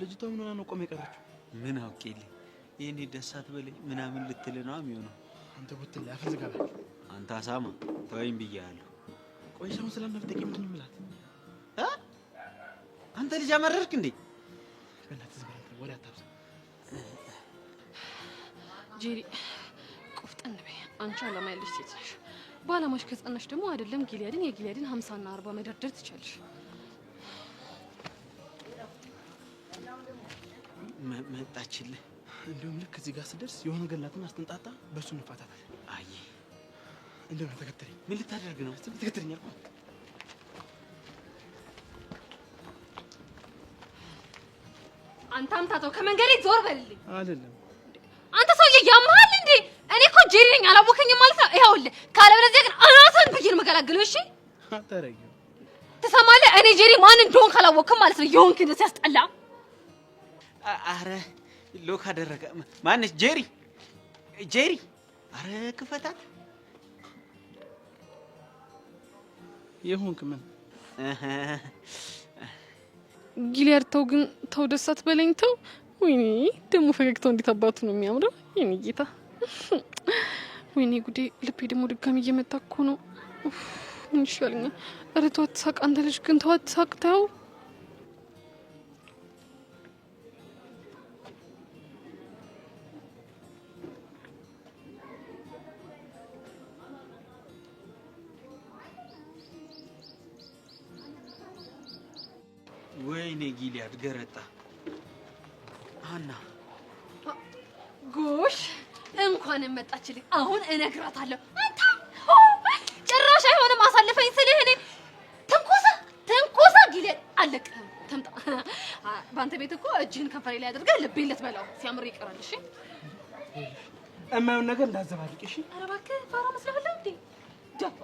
ልጅቷ ምን ሆና ነው ቆም የቀረችው? ምን አውቄልኝ የኔ ደሳት በለኝ ምናምን ልትል ነው የሚሆነው። አንተ ቡትል ያፈዝ ጋር አንተ አሳማ ተወይም ብያለሁ። ቆይ ሰው ስለምትጠቂ ምን ምላት? አንተ ልጅ አመረርክ እንዴ? በእናትህ ዝም ብለህ ወሬ አታብዛ። ጄሪ ቆፍጠን በይ። አንቺ አላማ ያለሽ ሴት ነሽ። ባላማሽ ከጸናሽ ደግሞ አይደለም ጊሊያድን የጊሊያድን 50 እና 40 መደርደር ትችላለሽ። መጣችልህ። እንደውም ልክ እዚህ ጋር ስደርስ የሆነ ገላትን አስተንጣጣ በሱ እንፋታታል። አይ እንደውም ተከተለኝ። ምን ልታደርግ ነው? ተከተለኝ አልኩ። አንተ አምታተው ከመንገዴ ዞር በልልኝ። አይደለም አንተ ሰውዬ ያምሃል እንዴ? እኔ እኮ ጄሪ ነኝ አላወከኝም ማለት ነው። ይኸውልህ ካለበለዚያ ግን አናታን ብዬሽ ነው መገላግለው። እሺ አታረጊው። ትሰማለህ? እኔ ጄሪ ማን እንደሆንክ ካላወቅም ማለት ነው የሆንክ እንደዚህ ያስጠላ። አረ ሎክ አደረገ። ማነች? ጄሪ ጄሪ። አረ ክፈታት። የሆንክ ምን ጊሊያድ ተው ግን ተው፣ ደሳት በለኝ ተው። ወይኔ ደግሞ ፈገግታው እንዴት አባቱ ነው የሚያምረው የኔ ጌታ። ወይኔ ጉዴ፣ ልቤ ደግሞ ድጋሚ እየመታ እኮ ነው። ምን ይሻለኛል? ኧረ ተው አትሳቅ አንተ ልጅ ግን ተው አትሳቅ ተው። ወይኔ ጊሊያድ ገረጣ። አና ጎሽ እንኳን መጣችልኝ። አሁን እነግራታለሁ። አንተ ጭራሽ አይሆንም አሳልፈኝ ስልህ እኔ ተንኮሳ ጊሊያድ አለቅህም። ተምጣ ባንተ ቤት እኮ እጅህን ከንፈሬ ላይ አድርገህ ልቤን ልትበላው ሲያምር ይቀራል። እሺ እማየውን ነገር እንዳዘባልቅ። እሺ ኧረ እባክህ ፋራ መስለህ እንዴ? ጃባ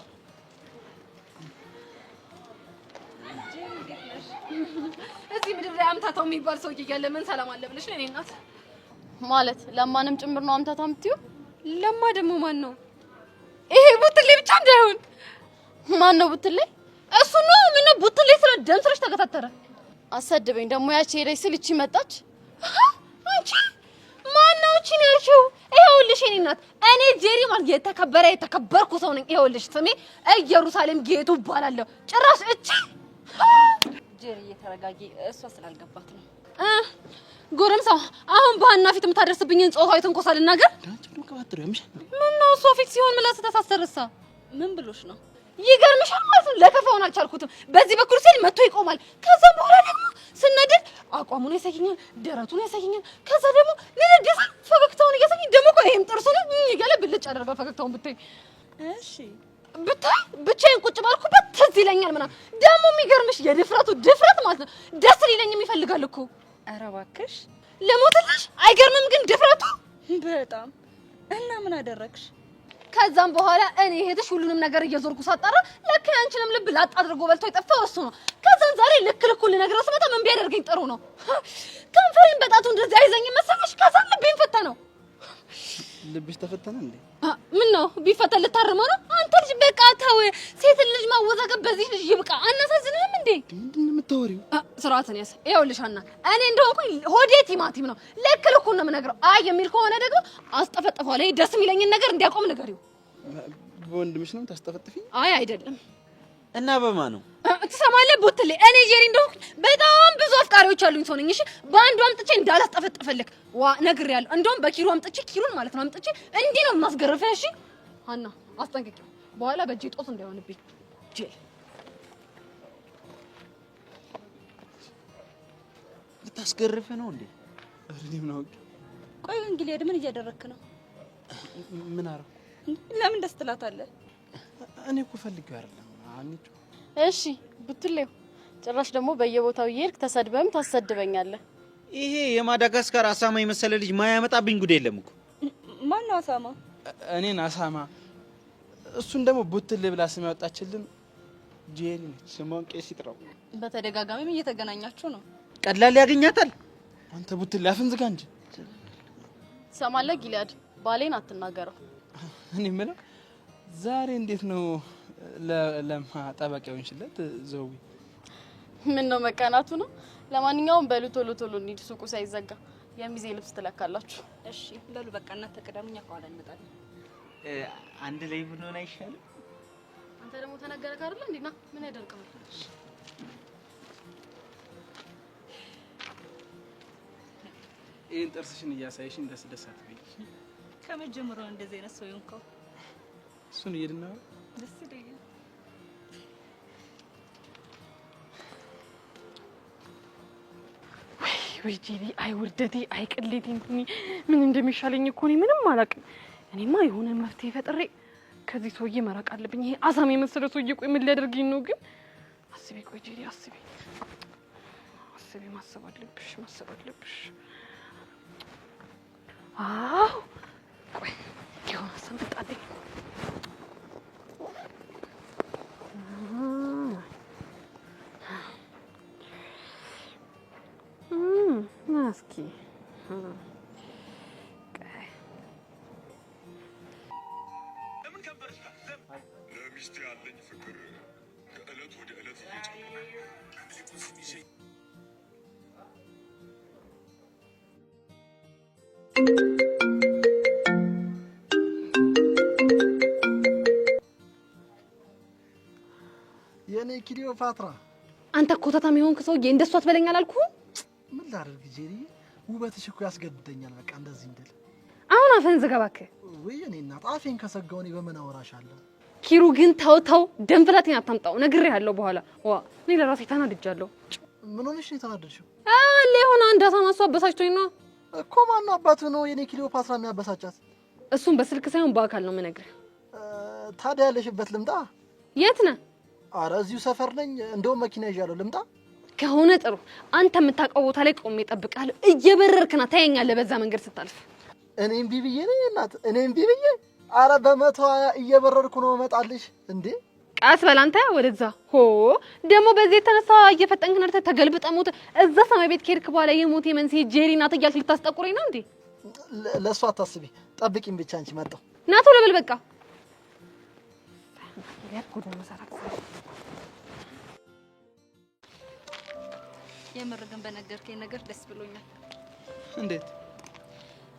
እዚህ ምድር ላይ አምታታው የሚባል ሰውዬ እያለ ምን ሰላም አለ ብለሽ ነው? እኔ እናት ማለት ለማንም ጭምር ነው አምታታ የምትይው? ለማ ደግሞ ማን ነው? ይሄ ቡትሌ ብቻ እንዳይሆን። ማን ነው ቡትሌ? እሱ ነው። ምን ነው ቡትሌ ስለ ደም ስርሽ ተከታተረ። አሰድበኝ ደግሞ ያቺ ሄደች ስል እቺ መጣች። አንቺ ማን ነው እቺ ነው ያልሽው? ይኸውልሽ የኔ እናት እኔ ጄሪ ማለት የተከበርኩ ሰው ነኝ። ይኸውልሽ ስሜ ኢየሩሳሌም ጌቱ እባላለሁ። ጭራሽ እቺ ጄሪ እየተረጋጊ፣ እሷ ስላልገባት ነው። ጎረምሳው አሁን በአና ፊት የምታደርስብኝን ጾታዊ ትንኮሳ ልናገር? ዳንቺ ነው ከባትሩ ያምሽ። ምን ነው እሷ ፊት ሲሆን ምላስ ተሳሰርሳ? ምን ብሎሽ ነው? ይገርምሻል ማለት ነው። ለከፋውን አልቻልኩትም። በዚህ በኩል ሲል መጥቶ ይቆማል። ከዛ በኋላ ደግሞ ስነድል አቋሙን ያሳየኛል፣ ደረቱን ያሳየኛል። ከዛ ደግሞ ንድድስ ፈገግታውን እያሳየኝ ደግሞ ቆይ ይሄም ጥርሱን ይገለ ብልጭ አደረገ ፈገግታውን ብታይ። እሺ ብታይ ብቻዬን ቁጭ ባልኩበት ትዝ ይለኛል ምናምን። ደግሞ የሚገርምሽ የድፍረቱ ድፍረት ማለት ነው ደስ ሊለኝም ይፈልጋል እኮ። ኧረ እባክሽ ለሞትልሽ አይገርምም ግን ድፍረቱ በጣም። እና ምን አደረግሽ? ከዛም በኋላ እኔ እህትሽ ሁሉንም ነገር እየዞርኩ ሳጣራ ለካ ያንቺንም ልብ ላጥ አድርጎ በልቶ የጠፋው እሱ ነው። ከዛን ዛሬ ልኩን ልነግረው ስመጣ ምን ቢያደርገኝ ጥሩ ነው? ከንፈሬን በጣቱ እንደዚህ አይዘኝ መሰለሽ? ከዛን ልቤን ፈተነው። ልብሽ ተፈተነ እንዴ? ምን ነው ቢፈተን ልታርመው ነው? አንተ ልጅ በቃ ተው። ሴት ልጅ ማወዛገብ በዚህ ልጅ ይብቃ። አናሳዝንህም እንዴ? ምንድን ነው የምታወሪው? ስርዓትን ያዝ። ይኸውልሽ ሀና እኔ እንደሆንኩኝ ሆዴ ቲማቲም ነው። ልኩን ነው የምነግረው። አይ የሚል ከሆነ ደግሞ አስጠፈጥፈዋለሁ። ደስ የሚለኝን ነገር እንዲያቆም ንገሪው። በወንድምሽ ነው ታስጠፈጥፊኝ? አይ አይደለም። እና በማን ነው? ትሰማለህ ቡትሌ፣ እኔ ጄሪ እንደሆንኩኝ በጣም ብዙ አፍቃሪዎች አሉኝ ሰው ነኝ። እሺ በአንዱ አምጥቼ እንዳላስጠፈጥፈልክ ነግሬያለሁ። እንደውም በኪሎ አምጥቼ ኪሎን ማለት ነው አምጥቼ እንዲህ ነው የማስገርፈህ። እሺ ሀና አስጠንቅቂው፣ በኋላ በእጄ ጦስ እንዳይሆንብኝ። ጄሪ ልታስገርፍ ነው እንዴ? እኔም ነው። ቆይ ግን ጊሊያድ ምን እያደረክ ነው? ምን አረው? ለምን ደስ ትላታለህ? እኔ እኮ ፈልጌው አይደለም አንቺ። እሺ ቡትሌው፣ ጭራሽ ደግሞ በየቦታው እየሄድክ ተሰድበም ታሰድበኛለህ። ይሄ የማዳጋስካር አሳማ የመሰለ ልጅ ማያመጣብኝ ጉድ የለም እኮ። ማን ነው አሳማ? እኔን አሳማ፣ እሱን ደግሞ ቡትሌ ብላ ስም ያወጣችልን ጄሪ ነች። ስሟን ቄስ ይጥራው። በተደጋጋሚም እየተገናኛችሁ ነው። ቀላል ያገኛታል። አንተ ቡትሌ አፍን ዝጋ እንጂ። ትሰማለህ ጊሊያድ፣ ባሌን አትናገረው። እኔ የምለው ዛሬ እንዴት ነው ለማ ጠበቃ ይሆንሽለት ዘዊ? ምን ነው መቀናቱ ነው? ለማንኛውም በሉ ቶሎ እንሂድ ሱቁ ሳይዘጋ የሚዜ ልብስ ትለካላችሁ እሺ በሉ በቃ እናንተ ቀዳሙኛ ከኋላ እንመጣለን አንድ ላይ ብንሆን አይሻልም አንተ ደግሞ ተነገረክ አይደል እንዴና ምን ያደርጋል ይሄን ጥርስሽን እያሳይሽ ደስ አትበይ ከመጀመሪያው እንደዚህ አይነት ሰው ይንከው እሱን ይሄድና ደስ ይለኛል ወይ ጂዲ አይ ውርደቴ አይ ቅሌቴ ምን እንደሚሻለኝ እኮ እኔ ምንም አላውቅም እኔማ የሆነ መፍትሄ ፈጥሬ ከዚህ ሰውዬ መራቅ አለብኝ ይሄ አሳም የመሰለ ሰውዬ ቆይ ምን ሊያደርግኝ ነው ግን አስቢ ቆይ ጂዲ አስቢ ማሰብ አለብሽ አዎ ቆይ የሆነ ሰምጣለኝ ማስኪ ለሚስቴ ያለኝ ፍቅር ከእለት ወደ እለት እየጨመረ የኔ ክሊዮፓትራ አንተ ኮታታም የሆንክ ሰውዬ እንደሷ አትበለኝ አላልኩህ ምን ላድርግ ጄሪ ውበትሽ እኮ ያስገድደኛል በቃ እንደዚህ እንድል አሁን አፈን ዝጋ እባክህ ወይ እኔ እናት አፌን ከሰጋው እኔ በምን አወራሻለሁ ኪሩ ግን ተው ደንፍላቴን አታምጣው ነግሬሃለሁ በኋላ ዋ እኔ ለራሴ ተናድጃለሁ ምን ሆነሽ ነው የተናደድሽው ለሆነ አንድ አሳማ እሷ አበሳጭቶኝ ነው እኮ ማን አባቱ ነው የኔ ክሊዮፓትራ የሚያበሳጫት እሱን በስልክ ሳይሆን በአካል ነው የምነግርህ ታዲያ ያለሽበት ልምጣ የት ነህ ኧረ እዚሁ ሰፈር ነኝ እንደውም መኪና ይዣለሁ ልምጣ ከሆነ ጥሩ አንተ የምታውቀው ቦታ ላይ ቆሜ እጠብቅሃለሁ እየበረርክና ታየኛለህ በዛ መንገድ ስታልፍ እኔም ቢብዬ ነኝ እናት እኔም ቢብዬ ኧረ በ120 እየበረርኩ ነው እመጣልሽ እንዴ ቀስ በል አንተ ወደዛ ሆ ደግሞ በዚህ የተነሳ እየፈጠንክ ነርተ ተገልብጠ ሞት እዛ ሰማይ ቤት ከሄድክ በኋላ የሞት መንስኤ ጄሪ ናት እያልክ ልታስጠቁረኝ ነው እንዴ ለሷ አታስቢ ጠብቂኝ ብቻ አንቺ መጣሁ ና ቶሎ በል በቃ የምር ግን በነገርከኝ ነገር ደስ ብሎኛል እንዴት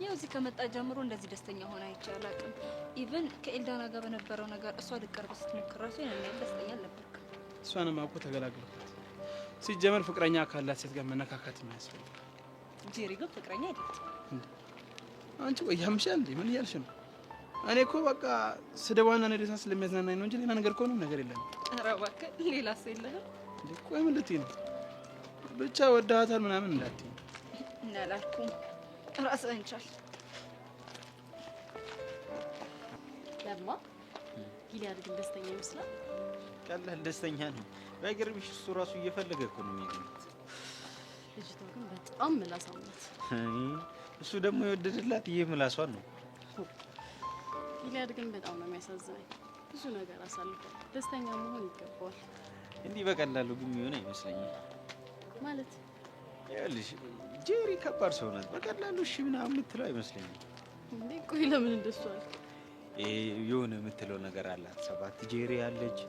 ያው እዚህ ከመጣ ጀምሮ እንደዚህ ደስተኛ ሆነ አይቻል አቅም ኢቭን ከኤልዳና ጋር በነበረው ነገር እሷ ልቀርብ ስትሞክር ራሱ የኔን ደስተኛ አልነበርክ እሷንም አውቆ ተገላግሏት ሲጀመር ፍቅረኛ ካላት ሴት ጋር መነካካት የሚያስፈልግ ጄሪ ግን ፍቅረኛ አይደለም አንቺ ወይ ያምሻል እንዴ ምን እያልሽ ነው እኔ እኮ በቃ ስደዋና ነደሳ ስለሚያዝናናኝ ነው እንጂ ሌላ ነገር ኮንም ነገር የለም ኧረ እባክህ ሌላ ሰው የለህም እንዴ ቆይ ምን ልትይ ነው ብቻ ወዳታል ምናምን እንዳትይ እናላልኩም ራስህን ቻል ለማ ጊሊያድ ግን ደስተኛ ይመስላል ቀላል ደስተኛ ነው ባይገርምሽ እሱ ራሱ እየፈለገ እኮ ነው የሚገኘው ልጅቷ ግን በጣም ምላሳም ናት እሱ ደግሞ የወደደላት ይሄ ምላሷን ነው ጊሊያድ ግን በጣም ነው የሚያሳዝነኝ ብዙ ነገር አሳልፏል ደስተኛ መሆን ይገባዋል እንዲህ በቀላሉ ግን የሚሆን አይመስለኝም ማለት ይኸውልሽ ጄሪ ከባድ ሰው ናት በቀላሉ እሺ ምናምን የምትለው አይመስለኝም እንዴ ቆይ ለምን እንደሱ አልክ የሆነ የምትለው ነገር አላት 7 ጄሪ አለች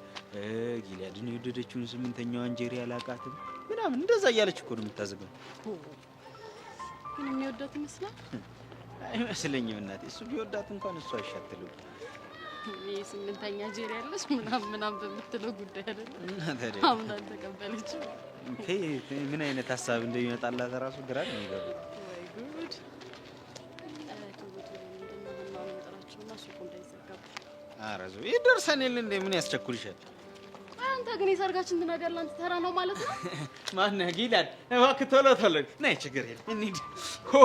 ጊሊያድን የወደደችውን 8ኛዋን ጄሪ አላቃትም ምናምን እንደዛ እያለች እኮ ነው የምታዘበው ግን የሚወዳት ይመስላል አይመስለኝም እናቴ እሱ ቢወዳት እንኳን እሱ አይሻትልም ይሄ 8ኛ ጄሪ ያለች ምናምን በምትለው ጉዳይ አይደለም እና ታዲያ አሁን ተቀበለች ምን አይነት ሀሳብ እንደሚመጣላት ራሱ ግራ ነው የሚገባው ወይ ጉድ ሱቁ እንዳይዘጋብ አረዞ ይደርሰን የለ እንደ ምን ያስቸኩልሻል አንተ ግን የሰርጋችን ትናገርላ አንተ ተራ ነው ማለት ነው ማን ጊሊያድ እባክህ ቶሎ ቶሎ ነይ ችግር የለም እንሂድ ሆ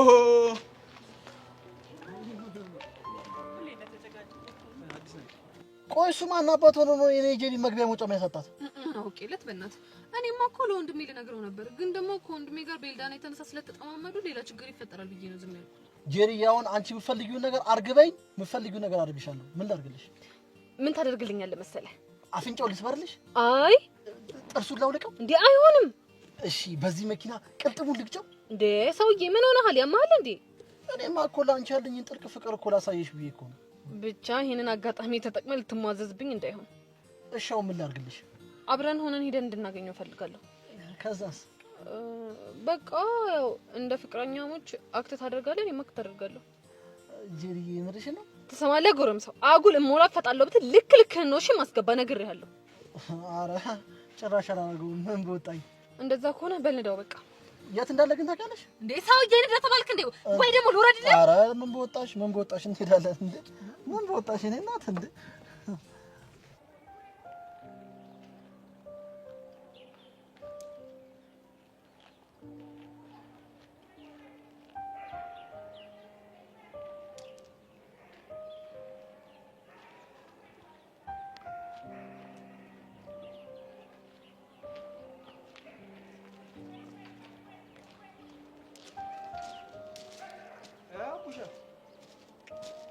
ቆይ እሱ ማን አባቱ ነው የኔ ጄሪ መግቢያ መውጫ የሚያሳጣት አውቄለት በእናትህ እኔማ እኮ ለወንድሜ ልነግረው ነበር ግን ደግሞ ከወንድሜ ጋር በኤልዳና የተነሳ ስለተጠማመዱ ሌላ ችግር ይፈጠራል ብዬ ነው ዝም ያልኩት ጄሪ ያውን አንቺ የምትፈልጊውን ነገር አርግበኝ የምትፈልጊውን ነገር አድርግሻለሁ ምን ላድርግልሽ ምን ታደርግልኛለህ መሰለህ አፍንጫው ልስበርልሽ አይ ጥርሱን ላውልቀው እንዴ አይሆንም እሺ በዚህ መኪና ቅልጥሙን ልግጨው እንዴ ሰውዬ ምን ሆነሃል ያማሃል እንዴ እኔማ እኮ ላንቺ ያለኝን ጥልቅ ፍቅር እኮ ላሳየሽ ብዬ እኮ ነው ብቻ ይሄንን አጋጣሚ ተጠቅመህ ልትሟዘዝብኝ እንዳይሆን እሻው ምን ላድርግልሽ አብረን ሆነን ሄደን እንድናገኘው ፈልጋለሁ ከዛስ በቃ ያው እንደ ፍቅረኛሞች አክት ታደርጋለህ፣ እኔም አክት አደርጋለሁ። ጀሪዬ ምርሽ ነው? ትሰማለህ ጎረምሳው? አጉል እሞላት ፈጣለሁ ብትል ልክህን ነው። እሺ ማስገባ ነግሬሃለሁ። ኧረ ጭራሽ አላደርገውም። ምን በወጣኝ። እንደዛ ከሆነ በልንዳው በቃ። የት እንዳለ ግን ታውቂያለሽ እንዴ? ሰውዬ እንደ ተባልክ እንዴ? ወይ ደግሞ ልውረድልህ? ኧረ ምን በወጣሽ እንሄዳለን እንዴ? ምን በወጣሽ እኔ እናት እንዴ?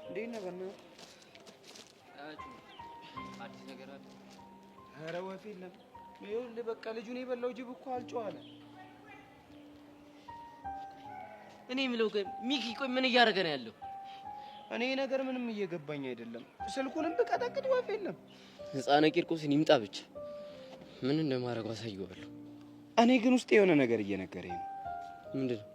እንዴት ነህ? በእናትህ አዲስ ነገር አለ? ኧረ ወፍ የለም። ይኸውልህ በቃ ልጁን የበላው ጅብ እኮ አልጮህ አለ። እኔ የምለው ግን ሚኪ ቆይ ምን እያደረገ ነው ያለው? እኔ ነገር ምንም እየገባኝ አይደለም። ስልኩንም ብቀጠቅጥ ወፍ የለም። ህፃነ ቂርቆስን ይምጣ ብቻ ምን እንደማደርገው አሳየዋለሁ። እኔ ግን ውስጥ የሆነ ነገር እየነገረኝ ነው። ምንድን ነው?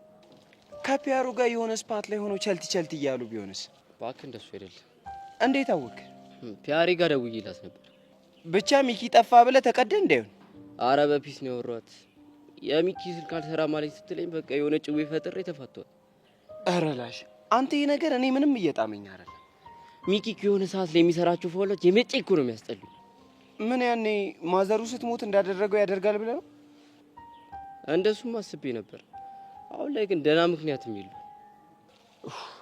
ከፒያሩ ጋር የሆነ ስፓት ላይ ሆነው ቸልት እያሉ ቢሆንስ? እባክህ እንደሱ አይደለም። እንዴት አወቅ? ፒያሪ ጋር ደውዬላት ነበር። ብቻ ሚኪ ጠፋ ብለህ ተቀደህ እንዳይሆን። አረ በፒስ ነው ያወራኋት። የሚኪ ስልክ አልሰራ ማለት ስትለኝ በቃ የሆነ ጭዌ ፈጥሬ ተፋቷል። ኧረ ላሽ አንተ ይሄ ነገር እኔ ምንም እየጣመኝ አይደለም። ሚኪ የሆነ ሰዓት ላይ የሚሰራቸው ፎሎች የመጨ እኮ ነው የሚያስጠሉ። ምን ያኔ ማዘሩ ስትሞት እንዳደረገው ያደርጋል ብለህ ነው? እንደሱም አስቤ ነበር። አሁን ላይ ግን ደህና ምክንያትም የለው።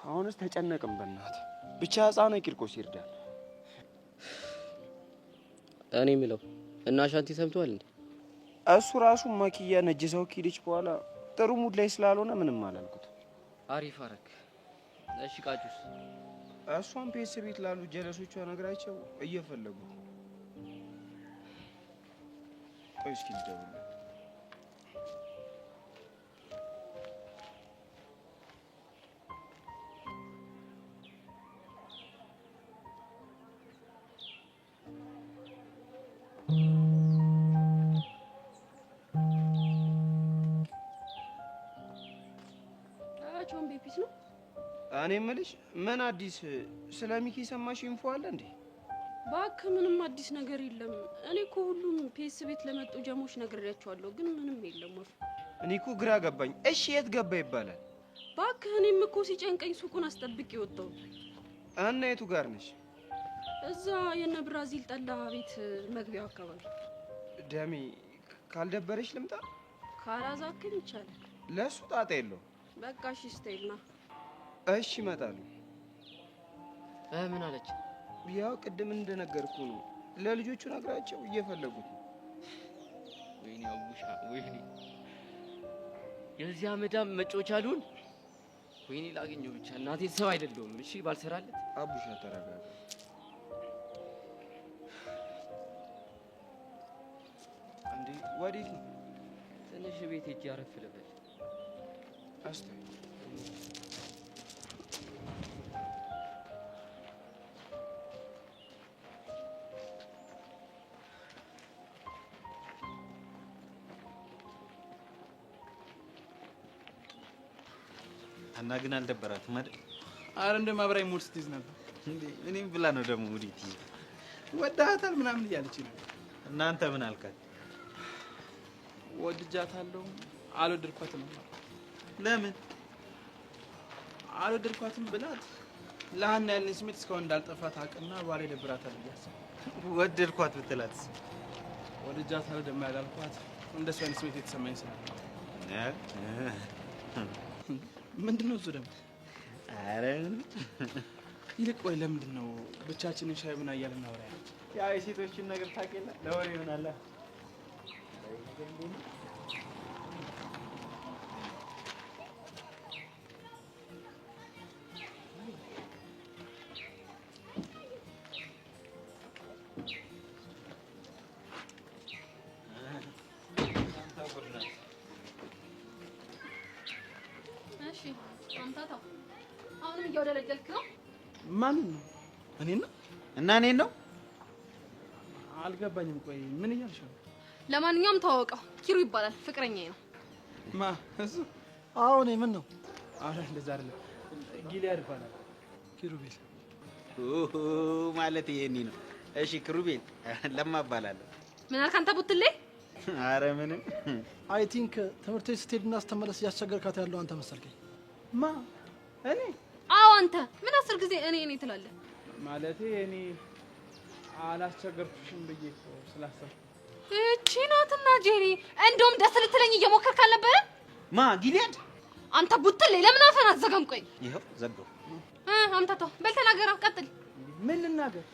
አሁንስ ተጨነቅም በእናትህ። ብቻ ህፃነ ቂርቆስ ይርዳል። እኔ የምለው እና ሻንቲ ሰምቷል እንዴ? እሱ ራሱ ማኪያ ነጅሰው ከሄደች በኋላ ጥሩ ሙድ ላይ ስላልሆነ ምንም አላልኩት። አሪፍ አረክ። እሺ ቃጩስ? እሷም ፔስ ቤት ላሉ ጀለሶቿ ነግራቸው እየፈለጉ። ቆይ እስኪ ልደውልለት። አቻውን ቤፒስ ነው። እኔ የምልሽ ምን አዲስ ስለ ሚኪ ሰማሽ? ኢንፎ አለ እንዴ? እባክህ ምንም አዲስ ነገር የለም። እኔ እኮ ሁሉም ፔስ ቤት ለመጡ ጀሞች ነግሬያቸዋለሁ፣ ግን ምንም የለም። ወፍ እኔ እኮ ግራ ገባኝ። እሺ የት ገባ ይባላል? እባክህ እኔም እኮ ሲጨንቀኝ ሱቁን አስጠብቄ ወጣሁ። እና የቱ ጋር ነሽ? እዛ የነ ብራዚል ጠላ ቤት መግቢያው አካባቢ። ደሜ ካልደበረሽ ልምጣ? ካላዛክም ይቻላል። ለሱ ጣጣ የለው። በቃ እሺ ስታይልና እሺ እመጣለሁ። ምን አለች? ያው ቅድም እንደነገርኩ ነው። ለልጆቹ ነግራቸው እየፈለጉት ነው። ወይኔ አቡሻ ወይኔ የዚህ አመዳም መጮቻ አሉን። ወይኔ ላገኘው ብቻ እናቴ ሰው አይደለሁም። እሺ ባልሰራለት። አቡሻ ተረጋጋ። እንዴ ወዴት ነው? ትንሽ ቤት ሄጄ አረፍ ልበል። አስታይ እና ግን አልደበራትም አይደል? አረ እንደ ማብራይ ሙድ ስትይዝ ነበር እንዴ? እኔም ብላ ነው ደግሞ ሙድ ይይዝ ወዳታል ምናምን እያለች ነው። እናንተ ምን አልካት? ወድጃታለሁ አልወደድኳትም። ለምን አልወደድኳትም ብላት ለሀና ያለኝ ስሜት እስካሁን እንዳልጠፋት አቅና ባሌ ደብራታል እያሰብኩ ወደድኳት ብትላት ወድጃታለሁ ደግሞ ያላልኳት እንደሱ አይነት ስሜት የተሰማኝ ስላለ ምንድን ነው እሱ ደግሞ? ኧረ ይልቅ ወይ ለምንድን ነው ብቻችንን ሻይ ቡና እያልን እናወራ ያለች? ያው የሴቶችን ነገር ታውቂና ለወሬ ይሆናል። እሺ አንታታው አሁንም እያወደለገልክ ነው። ማን ነው? እኔን ነው? እና እኔን ነው? አልገባኝም። ቆይ ምን እያልሽ ነው? ለማንኛውም ተዋወቀው፣ ኪሩ ይባላል። ፍቅረኛዬ ነው። ማ እሱ? አዎ እኔ ምን ነው? አረ እንደዛ አይደለም። ጊሊያድ ይባላል። ኪሩቤል ኦሆ ማለት ይሄኒ ነው። እሺ ክሩቤል ለማ እባላለሁ። ምን አልክ አንተ ቡትሌ? አረ ምንም። አይ ቲንክ ትምህርት ቤት ስትሄድና ስትመለስ እያስቸገርካት ያለው አንተ መሰልከኝ። ማ እኔ? አዎ አንተ። ምን 10 ጊዜ እኔ ትላለህ? ማለቴ እኔ አላስቸገርኩሽም ብዬ ስላሰብኩ። እቺ ናትና ጄሪ፣ እንደውም ደስ ልትለኝ እየሞከርክ አልነበረ? ማ ጊሊያድ? አንተ ቡትሌ ለምን አፈን አትዘጋም? ቆይ ይኸው ዘጋው። አንተ ተው፣ በል ተናገር፣ ቀጥል። ምን ልናገር?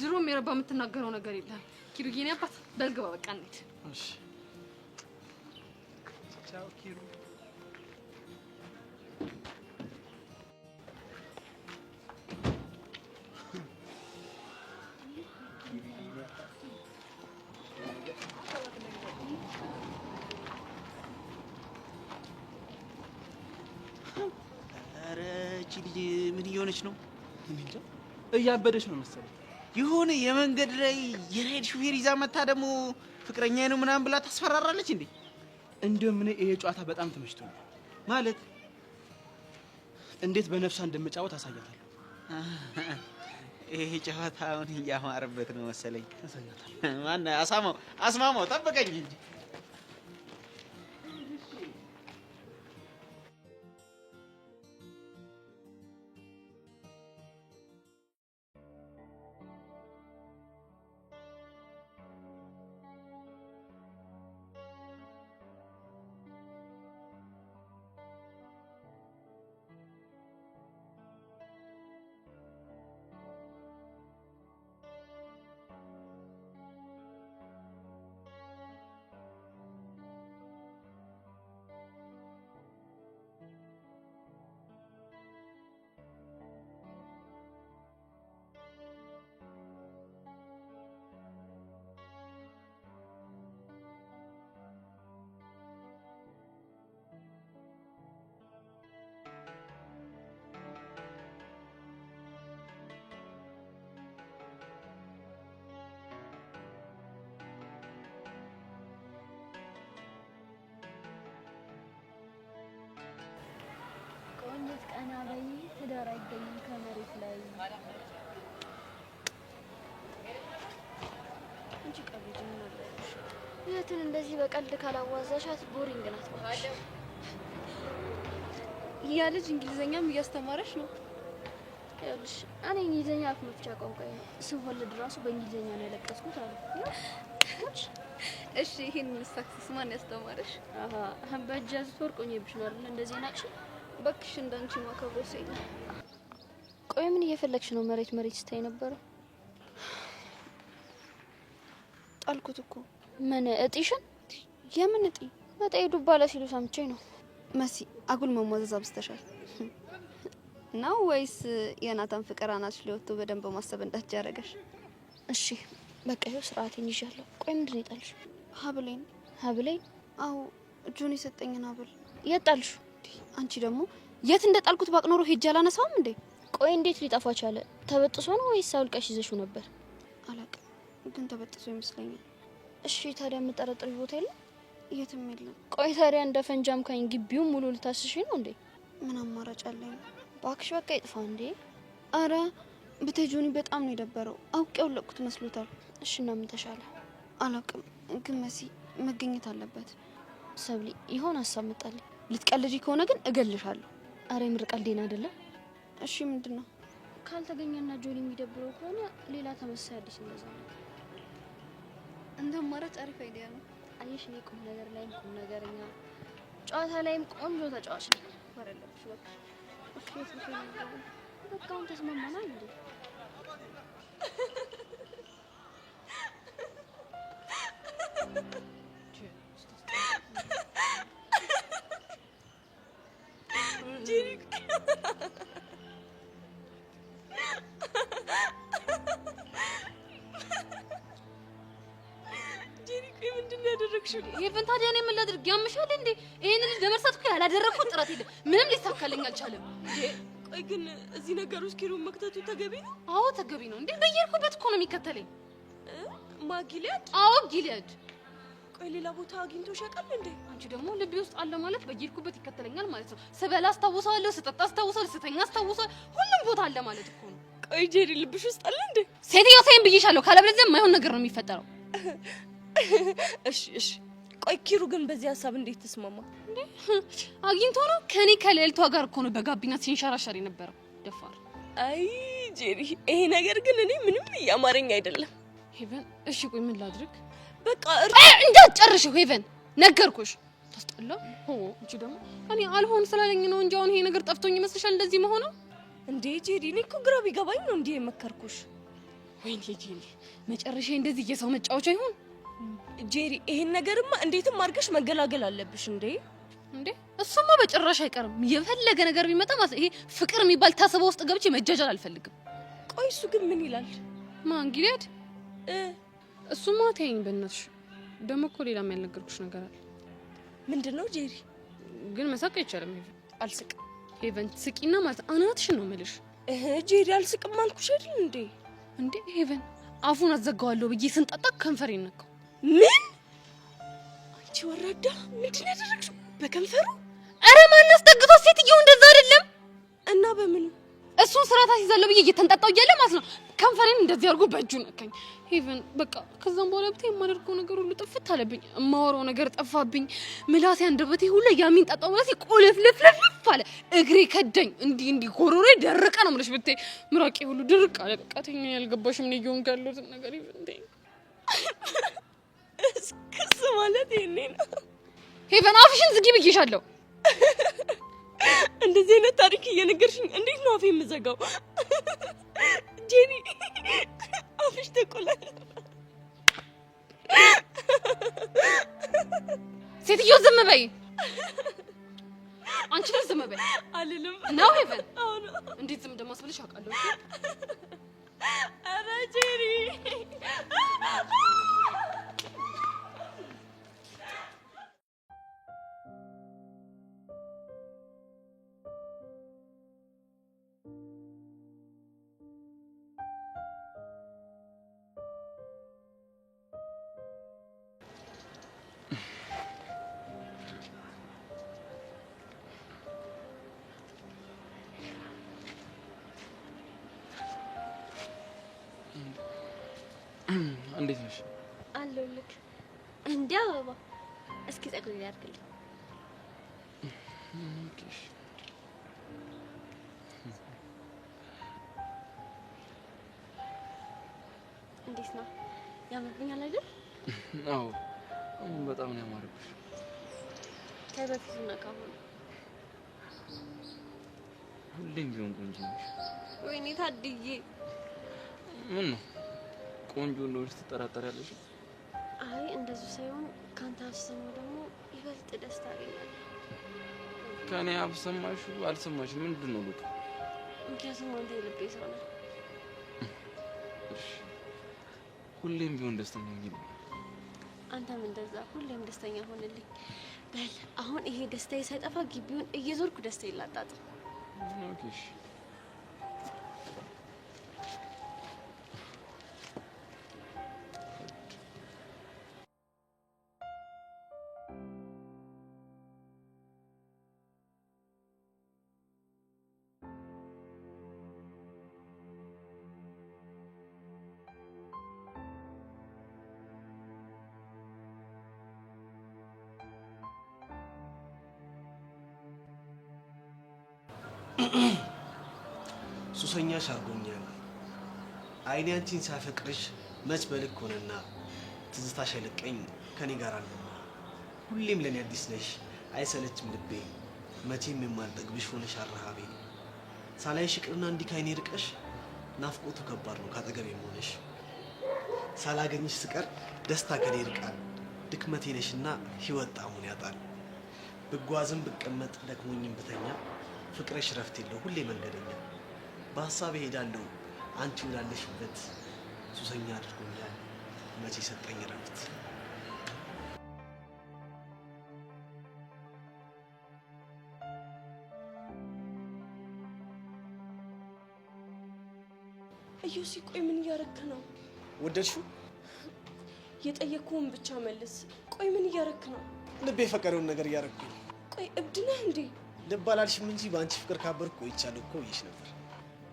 ድሮም የረባ የምትናገረው ነገር የለም። ኪሩዬ አባት በልግባ በቃ እንሂድ። እሺ ቻው ኪሩ። አረ እቺ ልጅ ምን እየሆነች ነው? እንዴ እያበደች ነው መሰለኝ። የሆነ የመንገድ ላይ የራይድ ሹፌር ይዛ መታ ደግሞ ፍቅረኛዬ ነው ምናምን ብላ ታስፈራራለች እንዴ? እንደውም እኔ ይሄ ጨዋታ በጣም ተመችቶኛል። ማለት እንዴት በነፍሷ እንደምጫወት አሳያታለሁ። ይሄ ጨዋታ አሁን እያማረበት ነው መሰለኝ። አሳያታለሁ። ማን አስማማው ጠብቀኝ እንጂ። ቆንጆት ቀና በይ፣ ትዳር አይገኝም ከመሬት ላይ። አንቺ ቀልጅ ምን አለሽ? እህትን እንደዚህ በቀልድ ካላዋዛሻት ቦሪንግ ናት ማለት። ያ ልጅ እንግሊዘኛም እያስተማረሽ ነው? ይኸውልሽ እኔ እንግሊዘኛ አፍ መፍቻ ቋንቋዬ ነው። ስወለድ ራሱ በእንግሊዘኛ ነው ያለቀስኩት አሉ። እሺ ይሄን ሳክሰስ ማን ያስተማረሽ? አሃ በእጅ ያዙት ወርቅ ሆኜብሽ ነው አይደል እንደዚህ ናቅሽ? እባክሽ እንዳንቺ ማከብሮ ሰው የለም። ቆይ ምን እየፈለግሽ ነው? መሬት ስታይ ነበረ። ጣልኩት እኮ። ምን እጢሽን? የምን እጢ? በጣይ ዱባ አለ ሲሉ ሰምቼ ነው። መሲ አጉል መሟዘዝ አብዝተሻል ነው ወይስ የናታን ፍቅር አናትሽ ላይ ወጥቶ በደንብ ማሰብ እንዳትጃረገሽ? እሺ በቃ ይኸው ስርዓቴን ይዣለሁ። ቆይ ምንድን ነው የጣልሽ? ሀብሌን። ሀብሌን? አዎ ጆን የሰጠኝን ሀብል። የት ጣልሽ? አንቺ ደግሞ የት እንደጣልኩት ባቅ ኖሮ ሄጄ አላነሳውም እንዴ? ቆይ እንዴት ሊጠፋ ቻለ? ተበጥሶ ነው ወይስ አውልቀሽ ይዘሽው ነበር? አላውቅም፣ ግን ተበጥሶ ይመስለኛል። እሺ ታዲያ የምጠረጥሪው ቦታ የለም? የትም የለም። ቆይ ታዲያ እንደ ፈንጃም ካኝ ግቢው ሙሉ ልታስሽ ነው እንዴ? ምን አማራጭ አለኝ? ባክሽ በቃ ይጥፋ እንዴ። አረ ብታይ ጆኒ በጣም ነው የደበረው። አውቄው ለቁት መስሎታል። እሺ እና ምን ተሻለ? አላውቅም፣ ግን መሲ መገኘት አለበት። ሰብሊ ይሆን ሀሳብ መጣልኝ። ልትቀልጂ ከሆነ ግን እገልሻለሁ። አረ የምር ቀልዴን አይደለም። እሺ ምንድን ነው? ካልተገኘና ጆኒ የሚደብረው ከሆነ ሌላ ተመሳሳይ አዲስ እንደዛ ነው። እንደ አማራጭ አሪፍ አይዲያ ነው። አየሽ እኔ ቁም ነገር ላይም ቁም ነገረኛ፣ ጨዋታ ላይም ቆንጆ ተጫዋች ነኝ። ወረለብሽ በቃ። እሺ በቃ አሁን ተስማማናል እንዴ? ይሄን ታዲያ እኔ ምን ላድርግ? ያምሻል እንዴ? ይሄን ልጅ ለመርሳት እኮ ያላደረኩት ጥረት የለም። ምንም ሊሳካልኝ አልቻለም። ቆይ ግን እዚህ ነገር ውስጥ ኪሩን መክተቱ ተገቢ ነው? አዎ ተገቢ ነው። እንዴ በየርኩበት እኮ ነው የሚከተለኝ። ማ ጊሊያድ? አዎ ጊሊያድ። ቆይ ሌላ ቦታ አግኝቶሽ ያውቃል እንዴ? አንቺ ደግሞ ልቤ ውስጥ አለ ማለት በየሄድኩበት ይከተለኛል ማለት ነው። ስበላ አስታውሰዋለሁ፣ ስጠጣ አስታውሰዋለሁ፣ ስተኛ አስታውሰዋለሁ። ሁሉም ቦታ አለ ማለት እኮ ነው። ቆይ ጄሪ ልብሽ ውስጥ አለ እንዴ? ሴትዮ ሳይን ብዬሻለሁ። ካለበለዚያ የማይሆን ነገር ነው የሚፈጠረው። እሺ ቆይ ኪሩ ግን በዚህ ሐሳብ እንዴት ተስማማ እንዴ? አግኝቶ ነው ከኔ ከልዕልቷ ጋር እኮ ነው በጋቢና ሲንሸራሸር የነበረው ደፋር። አይ ጄሪ ይሄ ነገር ግን እኔ ምንም ያማረኝ አይደለም። ሄቨን እሺ ቆይ ምን ላድርግ? በቃ እንዳትጨርሽው ሄቨን ነገርኩሽ። ታስጠላ እንጂ ደግሞ እኔ አልሆን ስላለኝ ነው እንጂ አሁን ይሄ ነገር ጠፍቶኝ ይመስልሻል እንደዚህ መሆኑ? እንዴ ጄሪ እኔ እኮ ግራ ቢገባኝ ነው እንዴ የመከርኩሽ። ወይኔ ጄሪ መጨረሻ እንደዚህ የሰው መጫወቻ ይሁን። ጄሪ ይሄን ነገርማ እንዴትም አድርገሽ መገላገል አለብሽ እንዴ። እንዴ እሱማ በጭራሽ አይቀርም። የፈለገ ነገር ቢመጣ ማለት ይሄ ፍቅር የሚባል ታስበው ውስጥ ገብቼ መጃጃል አልፈልግም። ቆይ እሱ ግን ምን ይላል? ማን ጊሊያድ? እሱማ ተይኝ በእናትሽ። ደግሞ እኮ ሌላ ያልነገርኩሽ ነገር አለ። ምንድነው ጄሪ? ግን መሳቅ አይቻልም። ሄቨን አልስቅም። ሄቨን ስቂና ማለት አናትሽን ነው የምልሽ። ጄሪ አልስቅም አልኩሽ አይደል እንዴ? እንዴ ሄቨን አፉን አዘጋዋለሁ ብዬ ስንጣጣ ከንፈሬን ነካው። ምን? አንቺ ወራዳ ምንድን ያደረግሽው? በከንፈሩ? አረ ማን አስጠግቶ? ሴትየው እንደዛ አይደለም። እና በምኑ? እሱን ስራታ ይዛለው ብዬ እየተንጣጣው እያለ ማለት ነው ከንፈሬን እንደዚህ አድርጎ በእጁ ነካኝ። ሄቨን በቃ ከዛም በኋላ ብታይ የማደርገው ነገር ሁሉ ጥፍት አለብኝ። የማወራው ነገር ጠፋብኝ። ምላሴ አንደበቴ ሁሉ የሚንጣጣው ምላሴ ቆለፍለፍለፍ አለ። እግሬ ከደኝ። እንዲህ ጎሮሬ ደረቀ ነው የምልሽ ብታይ። ምራቄ ሁሉ ድርቅ አለ። በቃ ተኛ ያልገባሽም ነው ይሁን ካለው ነገር ይበንደኝ። ክስ ማለት ይሄኔ ነው። ሄቨን አፍሽን ዝጊ ብዬሻለሁ። እንደዚህ አይነት ታሪክ እየነገርሽኝ እንዴት ነው አፌ የምዘጋው? ጄሪ አፍሽ ተቆላል። ሴትዮ ዝም በይ። አንቺ ልጅ ዝም በይ አልልም ነው ሄቨን። አሁን እንዴት ዝም እንደማስብልሽ አውቃለሁ። ኧረ ጄሪ እንዴት ነሽ? አለሁልህ። እንዴ አበባ እስኪ ጸጉሬ ያርግልኝ። እንዴት ነው? ያምርብኛል አይደል? አዎ በጣም ነው ያማረብሽ። ከበፊቱ ነው ካሁን። ሁሌም ቢሆን ቆንጆ ነሽ። ወይኔ ታድዬ። ምን ነው ቆንጆ እንደሆነሽ ትጠራጠሪያለሽ? አይ እንደዚህ ሳይሆን ካንተ አፍሰማ ደግሞ ይበልጥ ደስታ አገኛለሁ። ከኔ አፍሰማሽ አልሰማሽ ምንድን ነው ልክ? ምክንያቱም አንተ የልቤ ሰው ነህ። እሺ ሁሌም ቢሆን ደስተኛ ነኝ። አንተም እንደዛ ሁሌም ደስተኛ ሆንልኝ። በል አሁን ይሄ ደስታዬ ሳይጠፋ ግቢውን እየዞርኩ ደስታዬን ላጣጥም። ኦኬ እሺ። ሱሰኛሽ አርጎኛል። አይኔ አንቺን ሳፈቅርሽ መች በልክ ሆነና ትዝታሽ አይለቀኝ ከኔ ጋር አለና ሁሌም ለኔ አዲስ ነሽ አይሰለችም ልቤ መቼም የማልጠግብሽ ሆነሽ አረሃቤ ሳላይሽ ቅርና እንዲህ ካይኔ ርቀሽ ናፍቆቱ ከባድ ነው ካጠገቤ ሆነሽ ሳላገኝሽ ስቀር ደስታ ከኔ ይርቃል ድክመቴ ነሽና ህይወት ጣሙን ያጣል ብጓዝም ብቀመጥ ደክሞኝም ብተኛ ፍቅርሽ ረፍት የለው ሁሌ መንገደኛ በሐሳብ ሄዳለሁ አንቺ ወዳለሽበት ሱሰኛ አድርጎኛል መቼ ሰጠኝ ረፍት። እዮሲ ቆይ ምን እያረክ ነው? ወደድሽው? የጠየቅኩህን ብቻ መልስ። ቆይ ቆይ ምን እያረክ ነው? ልቤ የፈቀደውን ነገር እያረኩ ነው። ቆይ እብድ ነህ እንዴ? ልብ አላልሽም እንጂ በአንቺ ፍቅር ካበርኩ ቆይቻለሁ እኮ ብዬሽ ነበር።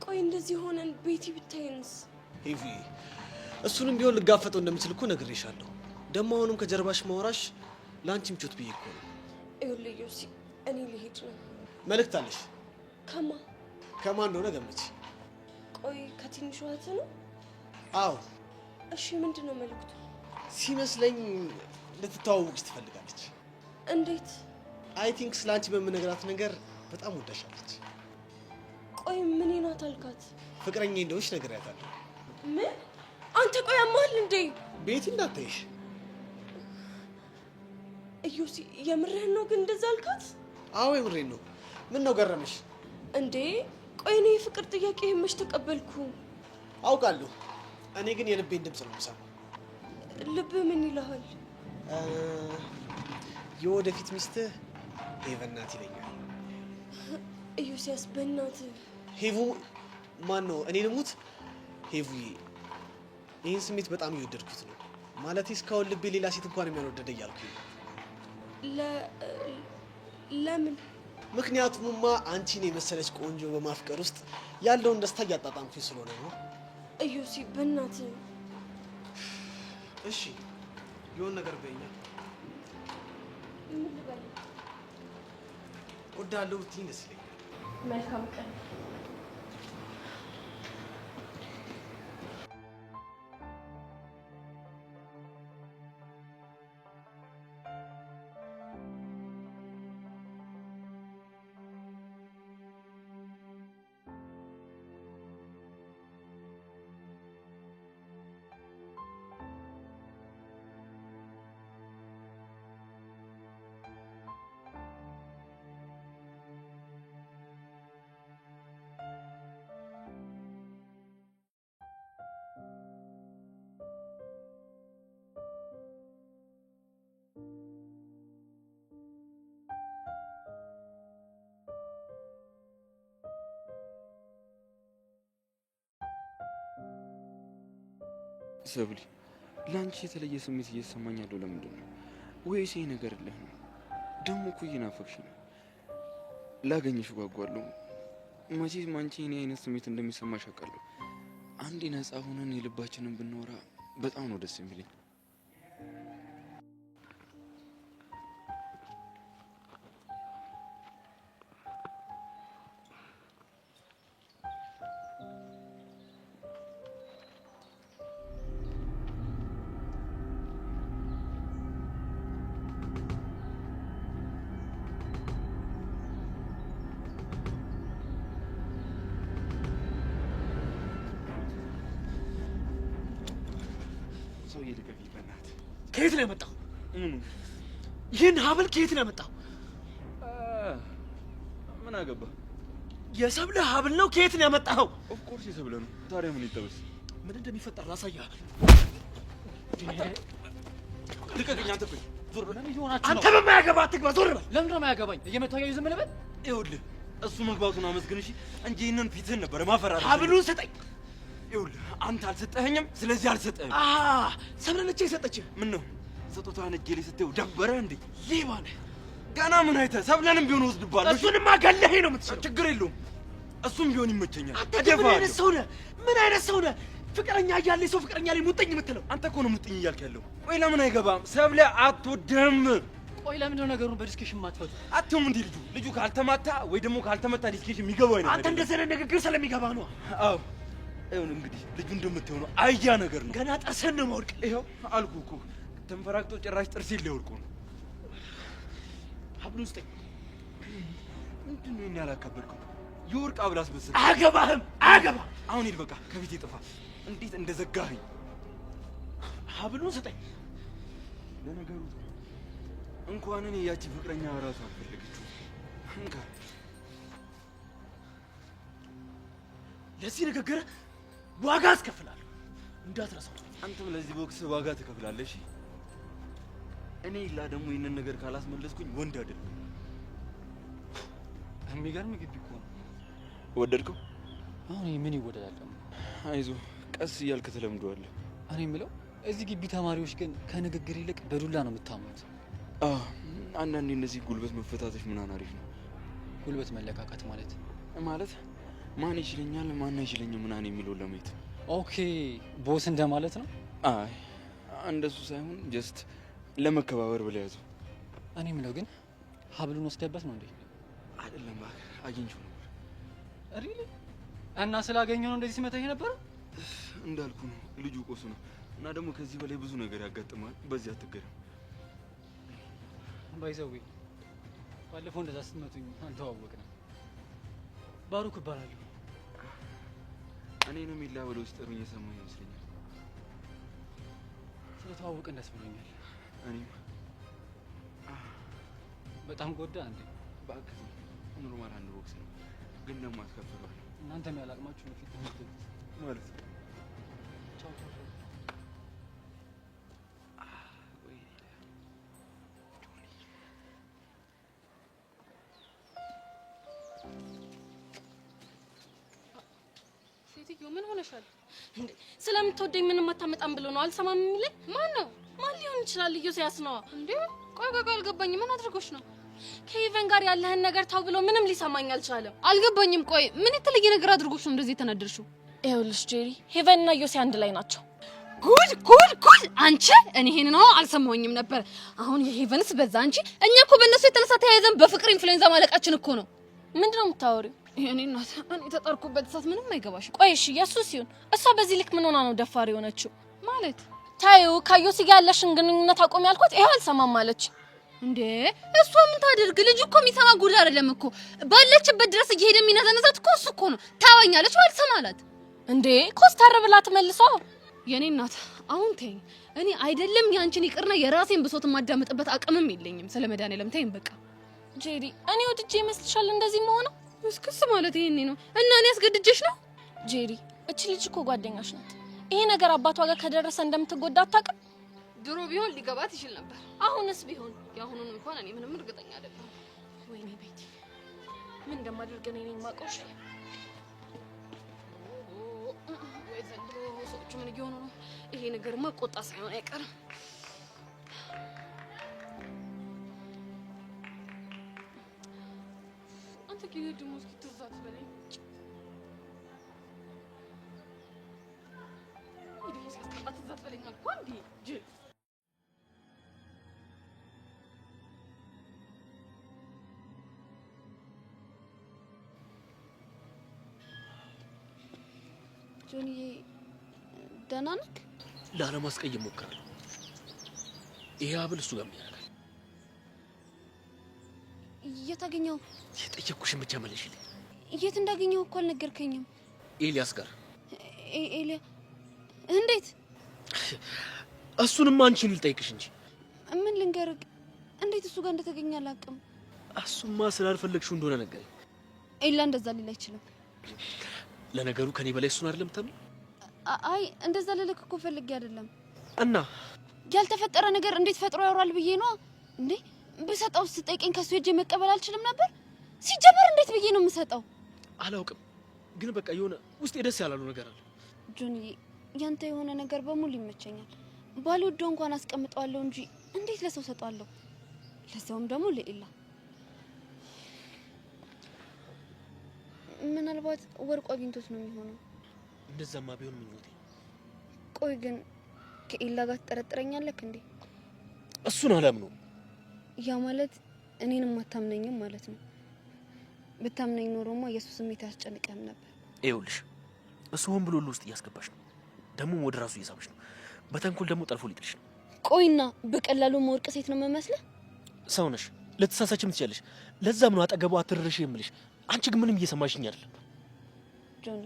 ቆይ እንደዚህ ሆነን ቤቲ ብታይንስ? ሄቪ እሱንም ቢሆን ልጋፈጠው እንደምችል እኮ ነግሬሻለሁ። ደግሞ አሁንም ከጀርባሽ ማውራሽ ለአንቺ ምቾት ብዬ እኮ ነው። ይኸውልህ ዮሲ፣ እኔ ልሄድ ነው። መልእክት አለሽ? ከማን እንደሆነ ገምቼ። ቆይ ከትንሿ እህት ነው? አዎ። እሺ ምንድን ነው መልእክቱ? ሲመስለኝ ልትተዋወቅሽ ትፈልጋለች። እንዴት? አይ ቲንክ ስላንቺ በምነግራት ነገር በጣም ወዳሻለች። ቆይ ምን ናት አልካት? ፍቅረኛ እንደሆንሽ ነግሬያታለሁ። ምን? አንተ ቆይ አማል እንዴ? ቤቲ እንዳትይሽ። እዩሲ የምርህን ነው ግን እንደዛ አልካት? አዎ የምሬን ነው። ምን ነው ገረመሽ እንዴ? ቆይ እኔ የፍቅር ጥያቄ መች ተቀበልኩ? አውቃለሁ። እኔ ግን የልቤን ድምፅ ነው የምሰማው። ልብ ምን ይልሃል? የወደፊት ሚስትህ ሄቨን ናት ይለኛል። ኢዮስያስ በእናትህ ሄቡ ማን ነው? እኔ ልሙት? ሄቡዬ ይህን ስሜት በጣም እየወደድኩት ነው። ማለት እስካሁን ልቤ ሌላ ሴት እንኳን የሚያልወደደ እያልኩኝ ነው። ለምን? ምክንያቱምማ አንቺን የመሰለች ቆንጆ በማፍቀር ውስጥ ያለውን ደስታ እያጣጣምኩኝ ስለሆነ ነው። ኢዮሲ በእናትህ እሺ የሆነ ነገር በይኛ። ምን ልበል? እወዳለሁ ብትይኝ ደስ ይለኛል። መልካም ቀን። ሰብሊ ላንቺ የተለየ ስሜት እየተሰማኝ ያለው ለምንድን ነው? ወይስ ይሄ ነገር ለህ ነው? ደግሞ እኮ እየናፈቅሽ ነው። ላገኝሽ ጓጓለሁ። መቼም አንቺ እኔ አይነት ስሜት እንደሚሰማሽ አውቃለሁ። አንዴ ነፃ ሆነን የልባችንን ብናወራ በጣም ነው ደስ የሚለኝ። ከየት ነው የመጣው? ይህን ሀብል ከየት ነው የመጣው? ምን አገባ? የሰብለ ሀብል ነው። ከየት ነው ያመጣኸው? ኦፍ ኮርስ የሰብለ ነው። ታዲያ ምን ይጠበስ? ምን እንደሚፈጠር ላሳያህ። ልቀቅኝ አንተ። ቆይ ዞር በል። አንተ በማያገባ አትግባ። ዞር በል። ለምን ነው የማያገባኝ? እየመታው ያዩ ዝም ልበል? ይኸውልህ እሱ መግባቱን አመስግን እሺ፣ እንጂ ይህንን ፊትህን ነበር ማፈራት። ሀብሉን ስጠኝ። ይኸውልህ አንተ አልሰጠኸኝም፣ ስለዚህ አልሰጠህም። ሰብለ ነች የሰጠችህ። ምን ነው ስጦታህን እጄ ላይ ስትይው ደበረህ እንዴ? ሌባ ነህ። ገና ምን አይተህ? ሰብለንም ቢሆን ወስድባለሁ። እሱንማ ገለኸኝ ነው የምትችለው። ችግር የለውም፣ እሱም ቢሆን ይመቸኛል። አንተ ምን አይነት ሰው ነህ? ምን አይነት ሰው ነህ? ፍቅረኛ እያለ ሰው ፍቅረኛ ላይ ሙጥኝ የምትለው አንተ እኮ ነው ሙጥኝ እያልክ ያለው። ወይ ለምን አይገባም? ሰብለ አትወድህም። ቆይ ለምንድን ነው ነገሩን በዲስከሽን ማትፈቱ? አትሁም እንዴ ልጁ ካልተማታ ወይ ደግሞ ካልተመታ ዲስከሽን የሚገባው አይነት አንተ እንደዚህ አይነት ንግግር ስለሚገባ ነው። አዎ ይሁን እንግዲህ ልጁ እንደምትሆው ነው። አያ ነገር ነው። ገና ጥርስህን ነው የማወልቅ። ይኸው አልኩህ እኮ ተንፈራግጦ ጭራሽ ጥርሴን ሊያወልቁ ነው። ሀብሉን ስጠኝ። ምንድን ነው ያላከበድከው? የወርቅ ሀብል አስመሰልክ። አያገባህም፣ አያገባህም። አሁን ሂድ በቃ ከፊቴ ጥፋ። እንዴት እንደዘጋኸኝ። ሀብሉን ስጠኝ። ለነገሩ እንኳን እኔ ያቺ ፍቅረኛ ራሱ አልፈለገችው። እንካ ለዚህ ንግግር ዋጋ አስከፍላለሁ፣ እንዳትረሳው። አንተም ለዚህ ቦክስ ዋጋ ትከፍላለሽ። እኔ ላ ደግሞ ይህንን ነገር ካላስመለስኩኝ ወንድ አይደለም። የሚገርም ግቢ እኮ ነው። ወደድከው? አሁን ምን ይወደዳል ደግሞ? አይዞህ ቀስ እያልክ ትለምደዋለህ። እኔ የምለው እዚህ ግቢ ተማሪዎች ግን ከንግግር ይልቅ በዱላ ነው የምታሙት። አንዳንዴ እነዚህ ጉልበት መፈታተሽ ምናምን አሪፍ ነው። ጉልበት መለቃቀት ማለት ማን ይችለኛል ማን አይችለኝም ምናምን የሚለው ለማየት። ኦኬ ቦስ እንደማለት ነው? አይ እንደሱ ሳይሆን ጀስት ለመከባበር ብለህ ያዘው። እኔ ምለው ግን ሀብሉን ወስደበት ነው እንዴ? አይደለም እባክህ አግኝቼው ነበር። ሪሊ? እና ስላገኘው ነው እንደዚህ ሲመታኝ ነበር? እንዳልኩ ነው ልጁ ቆሱ ነው እና ደግሞ ከዚህ በላይ ብዙ ነገር ያጋጥማል። በዚህ አትገረም። ባይዘዌ ባለፈው እንደዛ ስትመቱኝ አልተዋወቅንም። ባሩክ እባላለሁ። እኔንም ይላ ብለው ሲጠሩኝ የሰማኝ ይመስለኛል። ስለተዋወቅን ደስ ብሎኛል። እኔም በጣም ጎዳ እንዴ? እባክህ ኖርማል አንድ ቦክስ ነው ግን ደግሞ አስከፍሏል። እናንተም ያላቅማችሁ ነው ፊት ማለት ቻው ቻው። ሴትዮ ምን ሆነሻል? ስለምትወደኝ ምንም አታመጣም ብሎ ነው አልሰማም የሚለኝ? ማን ነው? ማን ሊሆን ይችላል? ኢዮስያስ ነው እንዴ? ቆይ አልገባኝም። ምን አድርጎሽ ነው? ከኢቨን ጋር ያለህን ነገር ታው ብሎ ምንም ሊሰማኝ አልቻለም። አልገባኝም። ቆይ ምን የተለየ ነገር አድርጎሽ ነው እንደዚህ የተናደርሽው? ይኸውልሽ ጄሪ፣ ሄቨን እና ኢዮስያስ አንድ ላይ ናቸው። ጉድ! አንቺ እኔ ይሄን ነው አልሰማኝም ነበር። አሁን የሄቨንስ በዛ እንጂ እኛ እኮ በእነሱ የተነሳ ተያይዘን በፍቅር ኢንፍሉዌንዛ ማለቃችን እኮ ነው። ምንድነው የምታወሪው? የኔ እናት እኔ ተጠርኩበት ሰዓት ምንም አይገባሽም። ቆይ እሺ የሱስ ይሁን እሷ በዚህ ልክ ምን ሆና ነው ደፋር የሆነችው? ማለት ታዩ ከዮሲ ጋር ያለሽን ግንኙነት አቆም ያልኳት ይሄው አልሰማም ማለች እንዴ? እሷ ምን ታደርግ? ልጅ እኮ የሚሰማ ጉድ አይደለም እኮ ባለችበት ድረስ እየሄደ የሚነዘነዛት እኮ እሱ እኮ ነው። ታወኛለች ወይ አልሰማላት እንዴ? ኮስታር ብላ ተመልሰው። የኔ እናት አሁን ተይኝ። እኔ አይደለም ያንቺን ይቅርና የራሴን ብሶት ማዳመጥበት አቅምም የለኝም። ስለ መድኃኒዓለም ተይኝ በቃ። ጄሪ እኔ ወድጄ ይመስልሻል እንደዚህ መሆነው? እስክስ ማለት ይሄኔ ነው እና እኔ አስገድጄሽ ነው? ጄሪ እቺ ልጅ እኮ ጓደኛሽ ናት። ይሄ ነገር አባቷ ጋር ከደረሰ እንደምትጎዳ አታውቅም? ድሮ ቢሆን ሊገባት ይችል ነበር። አሁንስ ቢሆን የአሁኑን እንኳን እኔ ምንም እርግጠኛ አይደለም። ወይኔ ቤቲ ምን እንደማደርግ እኔ ነኝ የማውቀው። ወይ ዘንድሮ ሰዎች ምን እየሆኑ ነው? ይሄ ነገርማ ቆጣ ሳይሆን አይቀርም። አንተ ግን ደግሞ እስኪ ትዛት በለኝ። ይሄ ሲያስጠላ ትዛት በለኝ አልኩ እንዴ ጅል። ጆኒ ደህና ነህ? ላለማስቀየም ሞክራለሁ። ይሄ ሀብል እሱ ጋር ምን ያደርጋል? የት አገኘው? የጠየኩሽን ብቻ መልሽልኝ። የት እንዳገኘው እኮ አልነገርከኝም። ኤልያስ ጋር። ኤልያስ እንዴት? እሱንም አንቺን ልጠይቅሽ እንጂ ምን ልንገርህ? እንዴት እሱ ጋር እንደተገኘ አላውቅም። እሱማ ስላልፈለግሽው እንደሆነ ነገረኝ። ኤላ እንደዛ ሊል አይችልም። ለነገሩ ከኔ በላይ እሱን አይደለም ተም። አይ እንደዛ ልልክ እኮ ፈልጌ አይደለም። እና ያልተፈጠረ ነገር እንዴት ፈጥሮ ያወራል ብዬ ነው እንዴ? ብሰጠው ስጠይቀኝ ከሱ ሄጄ መቀበል አልችልም ነበር? ሲጀመር እንዴት ብዬ ነው የምሰጠው? አላውቅም፣ ግን በቃ የሆነ ውስጤ ደስ ያላሉ ነገር አለ። ጆኒ ያንተ የሆነ ነገር በሙሉ ይመቸኛል። ባልወደው እንኳን አስቀምጠዋለሁ እንጂ እንዴት ለሰው ሰጣለሁ? ለሰውም ደግሞ ለኤላ። ምናልባት ወርቁ አግኝቶት ነው የሚሆነው። እንደዛማ ቢሆን ምኞቴ። ቆይ ግን ከኤላ ጋር ትጠረጥረኛለህ እንዴ? እሱን አላምነውም። ያ ማለት እኔንም አታምነኝም ማለት ነው። ብታምነኝ ኖሮማ የሱ ስሜት ያስጨንቀን ነበር። ይኸውልሽ እሱ ሆን ብሎ ውስጥ እያስገባሽ ነው፣ ደግሞ ወደ ራሱ እየሳበሽ ነው። በተንኮል ደግሞ ጠልፎ ሊጥልሽ ነው። ቆይና በቀላሉ መወርቅ ሴት ነው መመስለህ? ሰው ነሽ፣ ልትሳሳችም ትችያለሽ። ለዛም ነው አጠገቡ አትርርሽ የምልሽ። አንቺ ግን ምንም እየሰማሽኝ አይደለም። ጆኒ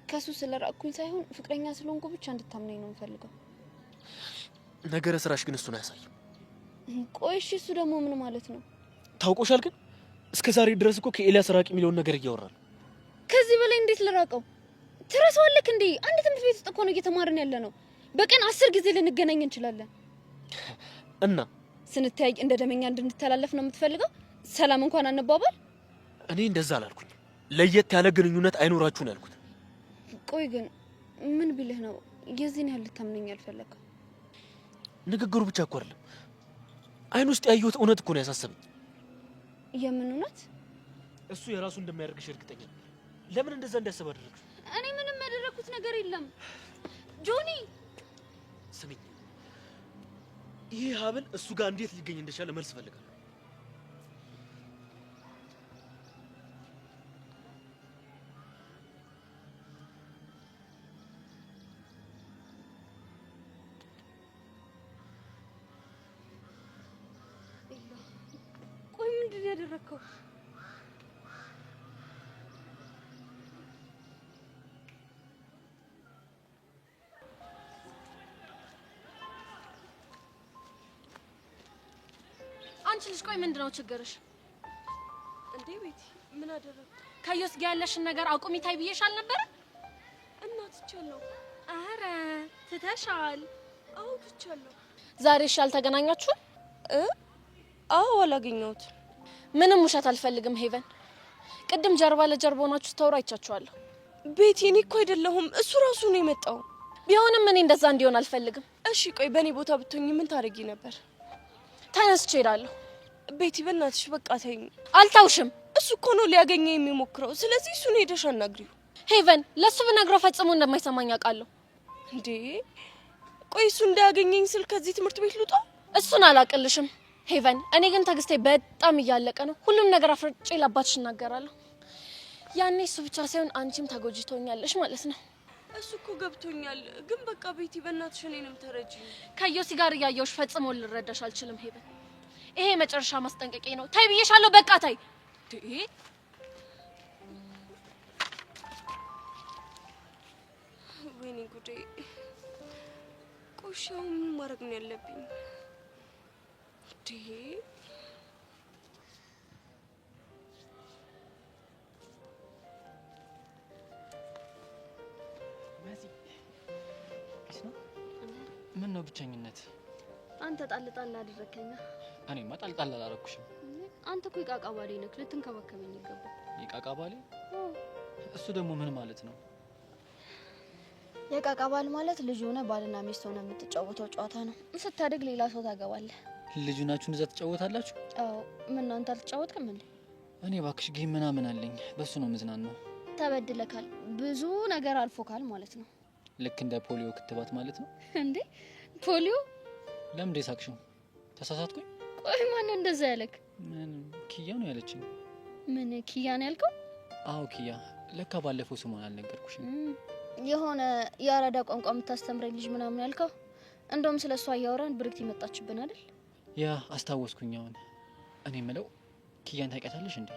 ከሱ ስለራቅኩኝ ሳይሆን ፍቅረኛ ስለሆንኩ ብቻ እንድታምነኝ ነው የምፈልገው። ነገረ ስራሽ ግን እሱን አያሳይም። ቆይ እሺ እሱ ደግሞ ምን ማለት ነው? ታውቆሻል። ግን እስከ ዛሬ ድረስ እኮ ከኤልያስ ራቅ የሚለውን ነገር እያወራል። ከዚህ በላይ እንዴት ልራቀው? ትረሳዋለህ እንዴ? አንድ ትምህርት ቤት ውስጥ እኮ ነው እየተማርን ያለ ነው። በቀን 10 ጊዜ ልንገናኝ እንችላለን። እና ስንተያይ እንደ ደመኛ እንድንተላለፍ ነው የምትፈልገው? ሰላም እንኳን አንባባል? እኔ እንደዛ አላልኩኝ። ለየት ያለ ግንኙነት አይኖራችሁ ነው ያልኩት። ቆይ ግን ምን ቢልህ ነው የዚህን ያህል ልታምነኝ ያልፈለከው? ንግግሩ ብቻ እኮ አይደለም አይን ውስጥ ያየሁት እውነት እኮ ነው ያሳሰበኝ። የምን እውነት? እሱ የራሱ እንደማያደርግሽ እርግጠኛ ነኝ። ለምን እንደዛ እንዲያስብ አደረግሽ? እኔ ምንም ያደረኩት ነገር የለም ጆኒ። ስሚኝ፣ ይሄ ሀብል እሱ ጋር እንዴት ሊገኝ እንደቻለ መልስ ፈልጋለሁ። ቆይ ምንድን ነው ያደረከው? አንቺ ልጅ ቆይ ምንድነው ችግርሽ? እንዴ ቤቲ ምን አደረኩ? ከዮስ ጋር ያለሽን ነገር አቁሚ ታይ ብዬሻል ነበር። እናት ትቻለሁ። አረ ትተሻል? አዎ ትቻለሁ። ዛሬ እሺ አልተገናኛችሁም? አዎ አላገኘሁት። ምንም ውሸት አልፈልግም ሄቨን። ቅድም ጀርባ ለጀርባ ሆናችሁ ተወራ አይቻችኋለሁ። ቤቲ እኔ እኮ አይደለሁም እሱ ራሱ ነው የመጣው። ቢሆንም እኔ እንደዛ እንዲሆን አልፈልግም። እሺ ቆይ በእኔ ቦታ ብትሆኚ ምን ታደርጊ ነበር? ተነስቼ እሄዳለሁ። ቤቲ በእናትሽ በቃ ተይኝ። አልታውሽም። እሱ እኮ ነው ሊያገኘኝ የሚሞክረው። ስለዚህ እሱን ሄደሽ አናግሪው። ሄቨን ለሱ ብነግረው ፈጽሞ እንደማይሰማኝ አውቃለሁ። እንዴ ቆይ እሱ እንዳያገኘኝ ስል ከዚህ ትምህርት ቤት ልውጣ? እሱን አላቅልሽም ሄቨን። እኔ ግን ትዕግስቴ በጣም እያለቀ ነው። ሁሉም ነገር አፍርጬ ለአባትሽ እናገራለሁ። ያኔ እሱ ብቻ ሳይሆን አንቺም ተጎጂቶኛለሽ ማለት ነው። እሱ እኮ ገብቶኛል። ግን በቃ ቤቲ በእናትሽ እኔንም ተረጂኝ። ከዮሲ ጋር እያየሁሽ ፈጽሞ ልረዳሽ አልችልም ሄቨን። ይሄ መጨረሻ ማስጠንቀቂያ ነው። ታይ ብዬሻለሁ። በቃ ታይ። ወይኔ ጉዴ። ቆሻው ምን ማድረግ ነው ያለብኝ? ምን ነው ብቸኝነት? አንተ ጣልጣል አደረከኛ። እኔማ ጣልጣል አላረኩሽም። አንተ እኮ የቃቃ ባሌ ነህ፣ ልትንከባከበኝ ይገባል። የቃቃ ባሌ? እሱ ደግሞ ምን ማለት ነው? የቃቃ ባል ማለት ልጅ ሆነ ባልና ሚስት ሆነ የምትጫወተው ጨዋታ ነው። ስታድግ ሌላ ሰው ታገባለህ። ልጁ ናችሁን እዛ ትጫወታላችሁ? አዎ። ምን አንተ አልተጫወትክም እንዴ? እኔ ባክሽ ጌም ምናምን አለኝ፣ በሱ ነው ምዝናናው። ተበድለካል፣ ብዙ ነገር አልፎካል ማለት ነው። ልክ እንደ ፖሊዮ ክትባት ማለት ነው እንዴ? ፖሊዮ? ለምን ሳቅሽው? ተሳሳትኩኝ? ቆይ ማን እንደዛ ያለክ? ምን ኪያ ነው ያለችኝ። ምን ኪያ ነው ያልከው? አዎ ኪያ። ለካ ባለፈው ስሟን አልነገርኩሽም። የሆነ የአራዳ ቋንቋ የምታስተምረኝ ልጅ ምናምን ያልከው። እንደውም ስለሷ እያወራን ብርክት ይመጣችብን አይደል? ያ አስታወስኩኝ። አሁን እኔ የምለው ኪያን ታውቂያታለሽ እንዴ?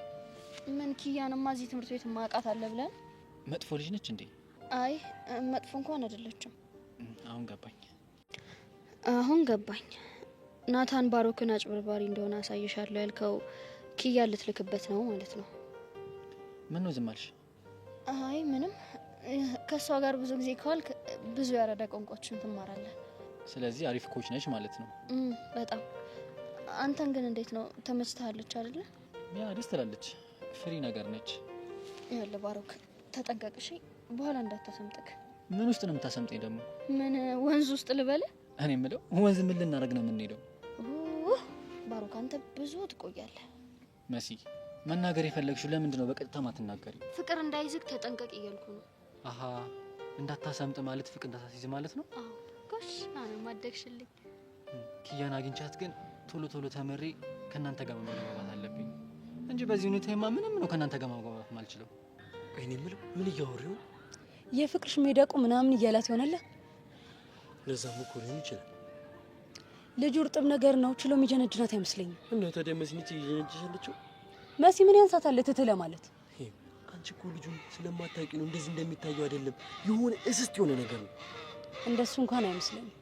ምን ኪያንማ እዚህ ትምህርት ቤት ማውቃት አለ ብለን? መጥፎ ልጅ ነች እንዴ? አይ መጥፎ እንኳን አይደለችም። አሁን ገባኝ። አሁን ገባኝ። ናታን ባሮክን አጭበርባሪ እንደሆነ አሳይሻለሁ ያልከው ኪያ ልትልክበት ነው ማለት ነው። ምን ነው ዝም አልሽ? አይ ምንም። ከሷ ጋር ብዙ ጊዜ ከዋልክ ብዙ ያረዳ ቋንቋዎችን ትማራለህ። ስለዚህ አሪፍ ኮች ነች ማለት ነው። በጣም። አንተን ግን እንዴት ነው ተመችታለች አይደለ? ያ ደስ ትላለች። ፍሪ ነገር ነች። ያለ ባሮክ ተጠንቀቅሽ፣ በኋላ እንዳታሰምጥክ። ምን ውስጥ ነው የምታሰምጠኝ ደግሞ? ምን ወንዝ ውስጥ ልበለ? እኔ የምለው ወንዝ ምን ልናደርግ ነው የምንሄደው? ባሮክ አንተ ብዙ ትቆያለህ። መሲ መናገር የፈለግሽው ለምንድን ነው በቀጥታ ማትናገሪ? ፍቅር እንዳይዝግ ተጠንቀቅ እያልኩ ነው። አሃ እንዳታሰምጥ ማለት ፍቅር እንዳታስይዝ ማለት ነው? አዎ ጎሽ አነ ማደግሽልኝ። ኪያን አግኝቻት ግን ቶሎ ቶሎ ተመሪ ከናንተ ጋር መግባባት አለብኝ እንጂ በዚህ ሁኔታማ ምንም ነው ከናንተ ጋር መግባባት ማልችለው። እኔ የምለው ምን እያወሪው? የፍቅርሽ ሜዳቁ ምናምን እያላት ይሆናል። ለዛም እኮ ሊሆን ይችላል። ልጁ እርጥብ ነገር ነው፣ ችሎ የሚጀነጅናት አይመስለኝም። እና ታዲያ መስኒት እየጀነጀነችው መሲ ምን ያንሳታል ትትለ ማለት? አንቺ እኮ ልጁን ስለማታውቂ ነው፣ እንደዚህ እንደሚታየው አይደለም። የሆነ እስስት የሆነ ነገር ነው። እንደሱ እንኳን አይመስለኝም።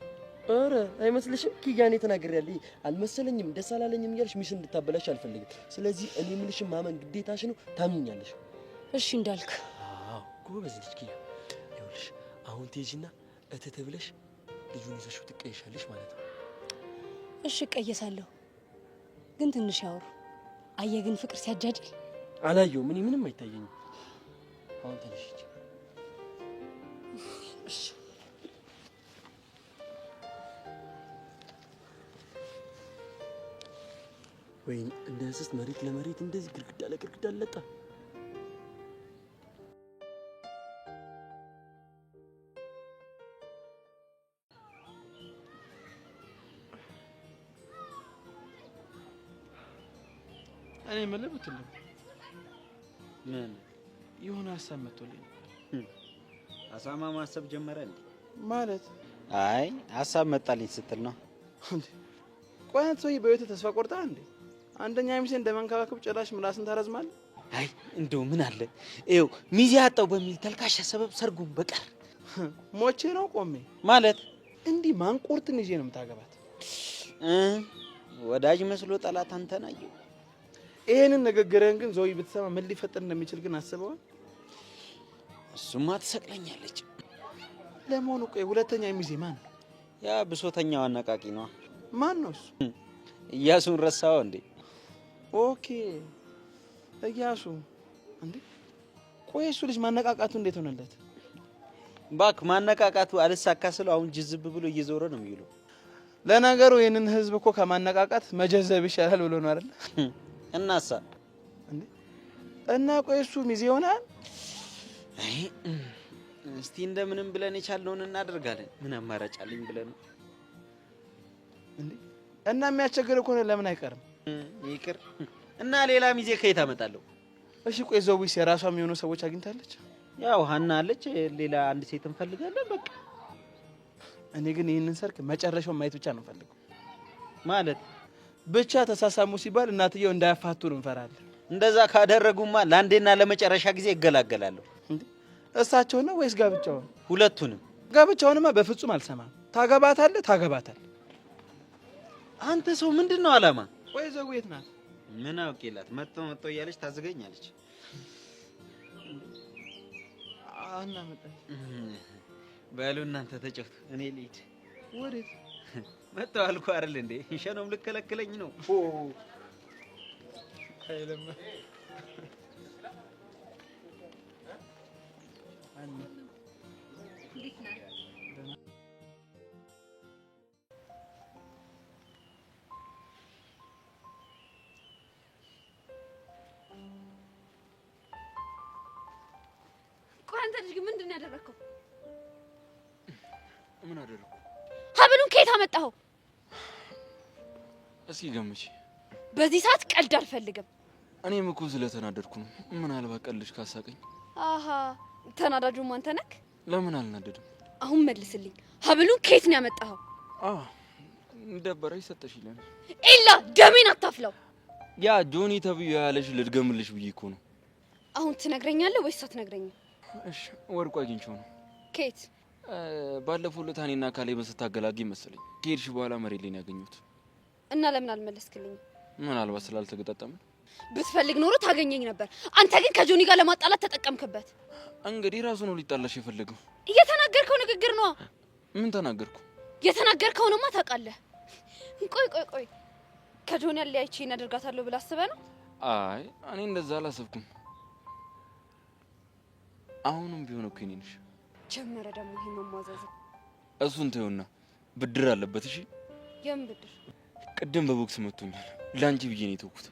አረ አይመስልሽም? ኪያኔ ተናግሬያለሁ። አልመሰለኝም፣ ደስ አላለኝም እያልሽ ሚስ እንድታበላሽ አልፈልግም። ስለዚህ እኔ የምልሽን ማመን ግዴታሽ ነው። ታምኛለሽ? እሺ እንዳልክ። አዎ ጎበዝ ልጅ ኪያ። ይኸውልሽ አሁን ትሄጂና እትት ብለሽ ልጁን ይዘሽው ትቀይሻለሽ ማለት ነው። እሺ እቀየሳለሁ፣ ግን ትንሽ ያወሩ። አየህ ግን ፍቅር ሲያጃጅል አላየሁም። እኔ ምንም አይታየኝም። አሁን ተነሽ። እሺ ወይ እንደ እንስት መሬት ለመሬት እንደዚህ ግድግዳ ለግድግዳ ለጣ። እኔ የምልህ ብትልም ምን የሆነ ሀሳብ መጥቶልኝ አሳማ ማሰብ ጀመረ እንዴ? ማለት አይ ሀሳብ መጣልኝ ስትል ነው እንዴ? ቆይ አንተ ሰውዬ በህይወትህ ተስፋ ቆርጠህ እንዴ? አንደኛ ሚስቴን እንደመንከባከብ ጭራሽ ምላስን ታረዝማለህ? አይ እንደው ምን አለ ይኸው ሚዜ አጣው በሚል ተልካሻ ሰበብ ሰርጉን በቀር ሞቼ ነው ቆሜ ማለት እንዲህ ማንቆርትን ይዤ ነው የምታገባት? ወዳጅ መስሎ ጠላት አንተን አየሁ። ይሄንን ንግግርህን ግን ዞይ ብትሰማ ምን ሊፈጠር እንደሚችል ግን አስበዋል? እሱማ ትሰቅለኛለች። ለመሆኑ ቆይ ሁለተኛ ሚዜ ማን ነው? ያ ብሶተኛው አነቃቂ ነው። ማን ነው እሱ? እያሱን ረሳው እንዴ? ኦኬ እያሱ እንዴ። ቆይ እሱ ልጅ ማነቃቃቱ እንዴት ሆነለት? ባክ ማነቃቃቱ አልሳካ ስለው አሁን ጅዝብ ብሎ እየዞረ ነው የሚውለው። ለነገሩ ይሄንን ህዝብ እኮ ከማነቃቃት መጀዘብ ይሻላል ብሎ ነው አይደል? እናሳ እንዴ እና ቆይ እሱ ሚዜ ይሆናል? አይ እስቲ እንደምንም ብለን የቻልነውን እናደርጋለን። ምን አማራጭ አለኝ ብለን ነው እንዴ? እና የሚያስቸግር እኮ ነው። ለምን አይቀርም? ይቅር እና ሌላ ሚዜ ከየት አመጣለሁ? እሺ ቆይ ዘውቢስ የራሷ የሚሆኑ ሰዎች አግኝታለች? ያው ሀና አለች፣ ሌላ አንድ ሴት እንፈልጋለን በቃ። እኔ ግን ይሄንን ሰርግ መጨረሻውን ማየት ብቻ ነው ፈልገው። ማለት ብቻ ተሳሳሙ ሲባል እናትየው እንዳያፋቱ ነው እንፈራለን። እንደዛ ካደረጉማ ለአንዴና ለመጨረሻ ጊዜ እገላገላለሁ። እሳቸው ነው ወይስ ጋብቻውን? ሁለቱንም። ጋብቻውንማ በፍጹም አልሰማም። ታገባታለህ ታገባታለህ። አንተ ሰው ምንድነው አላማ? ወይ ዘው የት ናት? ምን አውቄላት መጥቶ እያለች ታዘገኛለች። አና መጣች። በሉ እናንተ ተጨፍቱ፣ እኔ ልሂድ። ወዴት? መጣሁ አልኩህ አይደል እንዴ? ሸኖም ልከለክለኝ ነው። አይለማ አንተ ልጅ ግን ምንድን ነው ያደረከው? ምን አደረኩ? ሀብሉን ከየት አመጣኸው? እስኪ ገምቼ። በዚህ ሰዓት ቀልድ አልፈልግም። እኔም እኮ ስለተናደድኩ ነው። ምናልባት ቀልድሽ ካሳቀኝ። አሃ ተናዳጁም አንተ ነህ? ለምን አልናደድም? አሁን መልስልኝ። ሀብሉን ከየት ነው ያመጣኸው? ደበረሽ ሰጠሽኝ። ኤላ ደሜን አታፍላው። ያ ጆኒ ተብዬ ያለሽ ልድገምልሽ ብዬ እኮ ነው። አሁን ትነግረኛለህ ወይስ አትነግረኝም? እሺ ወርቁ አግኝቼው ነው። ከየት? ባለፈው ዕለት እኔና ካሌብ ስታገላግኝ መሰለኝ ከሄድሽ በኋላ መሬት ላይ ነው ያገኘሁት። እና ለምን አልመለስክልኝም? ምናልባት ስላልተገጣጠምን። ብትፈልግ ኖሮ ታገኘኝ ነበር። አንተ ግን ከጆኒ ጋር ለማጣላት ተጠቀምክበት። እንግዲህ ራሱ ነው ሊጣላሽ የፈለገው። እየተናገርከው ንግግር ነው። ምን ተናገርኩ? የተናገርከውንማ ታውቃለህ። ቆይ ከጆኒ አለያይቼ እናደርጋታለሁ ብለህ አስበህ ነው? አይ እኔ እንደዛ አላሰብኩም። አሁንም ቢሆን እኮ እኔ ነሽ ጀመረ ደግሞ ይሄ መሟዘዝ። እሱን ተይውና ብድር አለበት። እሺ የምን ብድር? ቅድም በቦክስ መቶኛል። ላንቺ ብዬ ነው የተውኩት።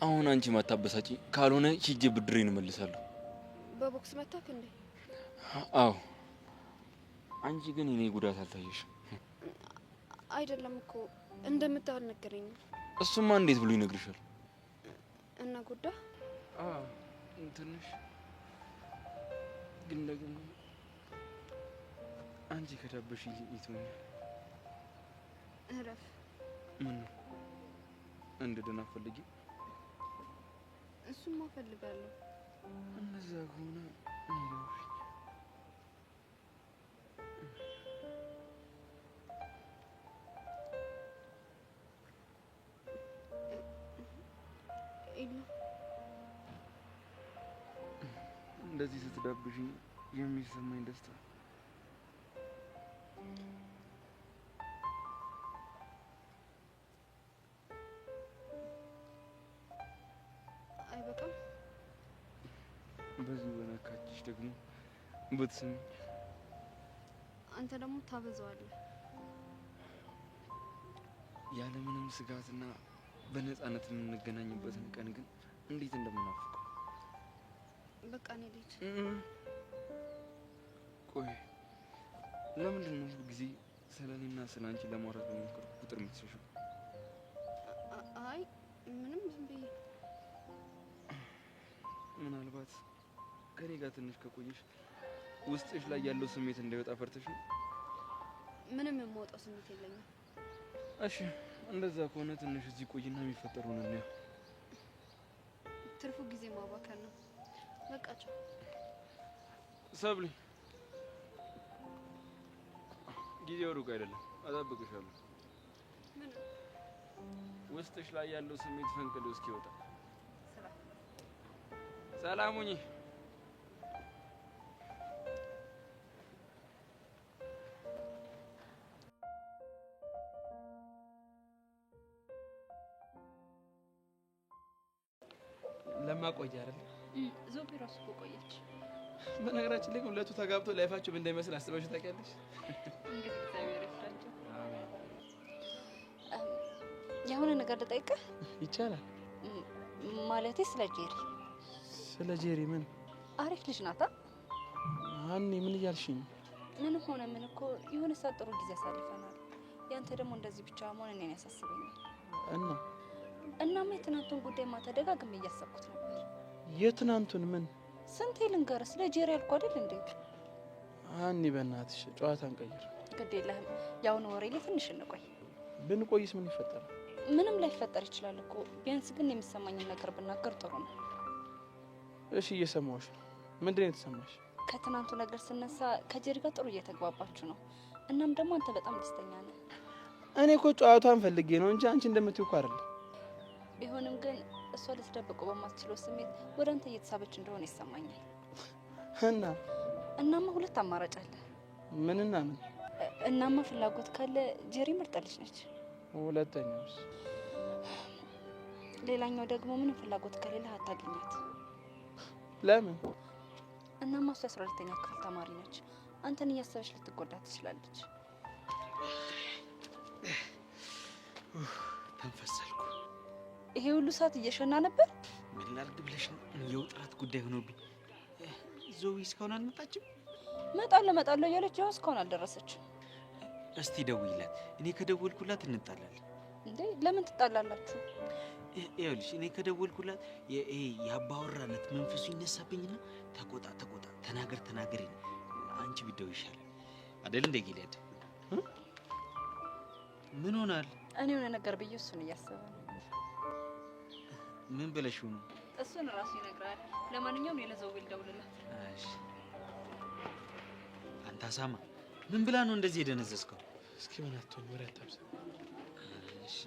አሁን አንቺ ማታበሳጪ ካልሆነ ሂጄ ብድሬን እመልሳለሁ። በቦክስ መታክ እንዴ? አዎ። አንቺ ግን እኔ ጉዳት አልታየሽም። አይደለም እኮ እንደምታው አልነገረኝም። እሱማ እንዴት ብሎ ይነግርሻል? እና ጉዳ ትንሽ ግን ደግሞ አንቺ ከዳበሽ ይተውኛል። እረፍ። ምን ነው እንድድን አትፈልጊ? እሱማ እፈልጋለሁ። እንደዛ ከሆነ ንገሪኝ። እንደዚህ ስትዳብሽኝ የሚሰማኝ ደስታ አይበቃም? በዚህ በነካችሽ ደግሞ ብትስሚኝ። አንተ ደግሞ ታበዛዋለህ። ያለምንም ስጋትና በነፃነት የምንገናኝበትን ቀን ግን እንዴት እንደምናፍቀው። በቃ እኔ ልጅ ቆይ ለምንድን ነው ሁሉ ጊዜ ስለኔና ስለአንቺ ለማውራት በሞከር ቁጥር የምትሸሸው? አይ ምንም ዝም ብዬ። ምናልባት ከኔ ጋር ትንሽ ከቆየሽ ውስጥሽ ላይ ያለው ስሜት እንዳይወጣ ፈርተሽ ነው? ምንም የማወጣው ስሜት የለኝም። እሺ እንደዛ ከሆነ ትንሽ እዚህ ቆይና የሚፈጠረውን እናየው። ትርፉ ጊዜ ማባከን ነው። በቃ ቻው። ሰብሊ ጊዜው ሩቅ አይደለም፣ አጠብቅሻለሁ። ምን ውስጥሽ ላይ ያለው ስሜት ፈንቅሎ እስኪወጣ። ሰላም ሁኚ። ለማቆያ አይደል? ዞቢ ራሱ እኮ ቆየች። በነገራችን ላይ ሁለቱ ተጋብተው ላይፋቸው እንደሚመስል አስበሽ ታውቂያለሽ? እንግዲህ እግዚአብሔር ይፍራቸው። የሆነ ነገር ልጠይቅህ ይቻላል? ማለቴ ስለ ጄሪ። ስለ ጄሪ ምን? አሪፍ ልጅ ናታ። አኔ ምን እያልሽኝ? ምን ሆነ ምን እኮ የሆነ ሰዓት ጥሩ ጊዜ አሳልፈናል። ያንተ ደግሞ እንደዚህ ብቻ መሆን እኔን ያሳስበኛል። እናማ የትናንቱን ጉዳይ ማታ ደጋግሜ እያሰብኩት ነበር። የትናንቱን ምን? ስንቴ ልንገርህ? ስለ ጄሪ ያልኩህ አይደል እንዴ? አኒ በእናትሽ ጨዋታን ቀይር። ግድ የለህም። ያውን ወሬ ላይ ትንሽ እንቆይ። ብንቆይስ ምን ይፈጠራል? ምንም ላይፈጠር ይችላል እኮ። ቢያንስ ግን የሚሰማኝን ነገር ብናገር ጥሩ ነው። እሺ እየሰማሁሽ ነው። ምንድን ነው የተሰማሽ? ከትናንቱ ነገር ስነሳ ከጄሪ ጋር ጥሩ እየተግባባችሁ ነው። እናም ደግሞ አንተ በጣም ደስተኛ ነህ። እኔ እኮ ጨዋታን ፈልጌ ነው እንጂ አንቺ እንደምትይው እኮ አይደለም። ቢሆንም ግን እሷ ልትደብቀው በማትችለው ስሜት ወደ አንተ እየተሳበች እንደሆነ ይሰማኛል። እናማ ሁለት አማራጭ አለ። ምንና ምን? እናማ ፍላጎት ካለ ጄሪ ምርጥ ልጅ ነች። ሁለተኛውስ? ሌላኛው ደግሞ ምንም ፍላጎት ከሌለ አታገኛት። ለምን? እናማ እሷ 12ኛ ክፍል ተማሪ ነች። አንተን እያሰበች ልትጎዳ ትችላለች። ተንፈሰልኩ። ይሄ ሁሉ ሰዓት እየሸና ነበር። ምን ላድርግ ብለሽ ነው? የውጥረት ጉዳይ ሆኖብኝ። ዞዊ እስካሁን አልመጣችም? እመጣለሁ እያለች ያው እስካሁን አልደረሰችም። እስቲ ደውይላት። እኔ ከደወልኩላት እንጣላለን። እንዴ ለምን ትጣላላችሁ? ይኸውልሽ እኔ ከደወልኩላት የአባወራነት መንፈሱ ይነሳብኝና ተቆጣ ተናገር አንቺ ቢደው ይሻላል አይደል? እንደ ጊልያድ ምን ሆናል? እኔ የሆነ ነገር ብዬ እሱን እያሰበ ነው። ምን ብለሽው ነው? እሱን ራሱ ይነግራል። ለማንኛውም ለዘውል ደውልላት። እሺ አንተ አሳማ ምን ብላ ነው እንደዚህ የደነዘዝከው? እስኪ ምን አትሆን ወሬ አታብዛ። እሺ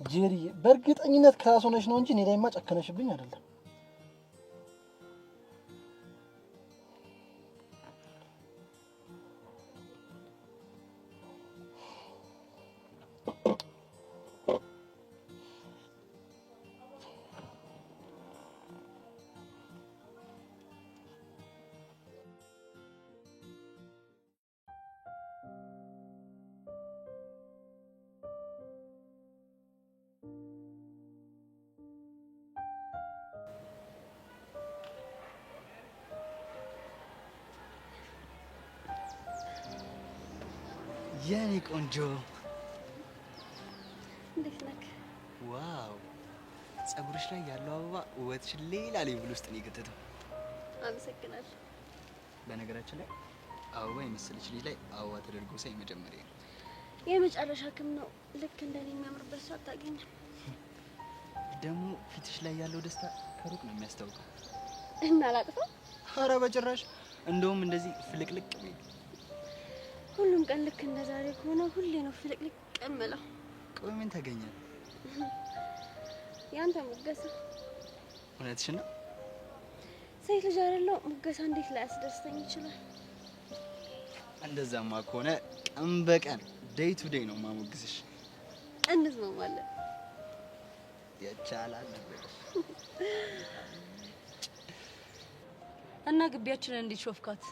ጄሪ በእርግጠኝነት ከራስ ሆነሽ ነው እንጂ እኔ ላይማ ጨከነሽብኝ አይደለም። የኔ ቆንጆ እንዴት ነህ? ዋው! ፀጉርሽ ላይ ያለው አበባ ውበትሽን ሌላ ሌቭል ውስጥ ነው የከተተው። አመሰግናለሁ። በነገራችን ላይ አበባ የመሰለች ልጅ ላይ አበባ ተደርጎ ሳይ መጀመሪያ ነው። የመጨረሻ ክም ነው። ልክ እንደኔ የሚያምርበት ሰው አታገኝም። ደግሞ ፊትሽ ላይ ያለው ደስታ ከሩቅ ነው የሚያስታውቀው። እና ላጥፋ? ኧረ በጭራሽ። እንደውም እንደዚህ ፍልቅልቅ ነው። ሁሉም ቀን ልክ እንደ ዛሬ ከሆነ ሁሌ ነው ፍልቅልቅ የምለው። ቆይ ምን ተገኘ? ያንተ ሙገሳ። እውነትሽን ነው? ሴት ልጅ አይደለሁ፣ ሙገሳ እንዴት ላይ ያስደስተኝ ይችላል? እንደዛማ ከሆነ ቀን በቀን ዴይ ቱ ዴይ ነው ማሞግስሽ። እንስማማለን። ይቻላል እና ግቢያችንን እንዴት ሾፍካት?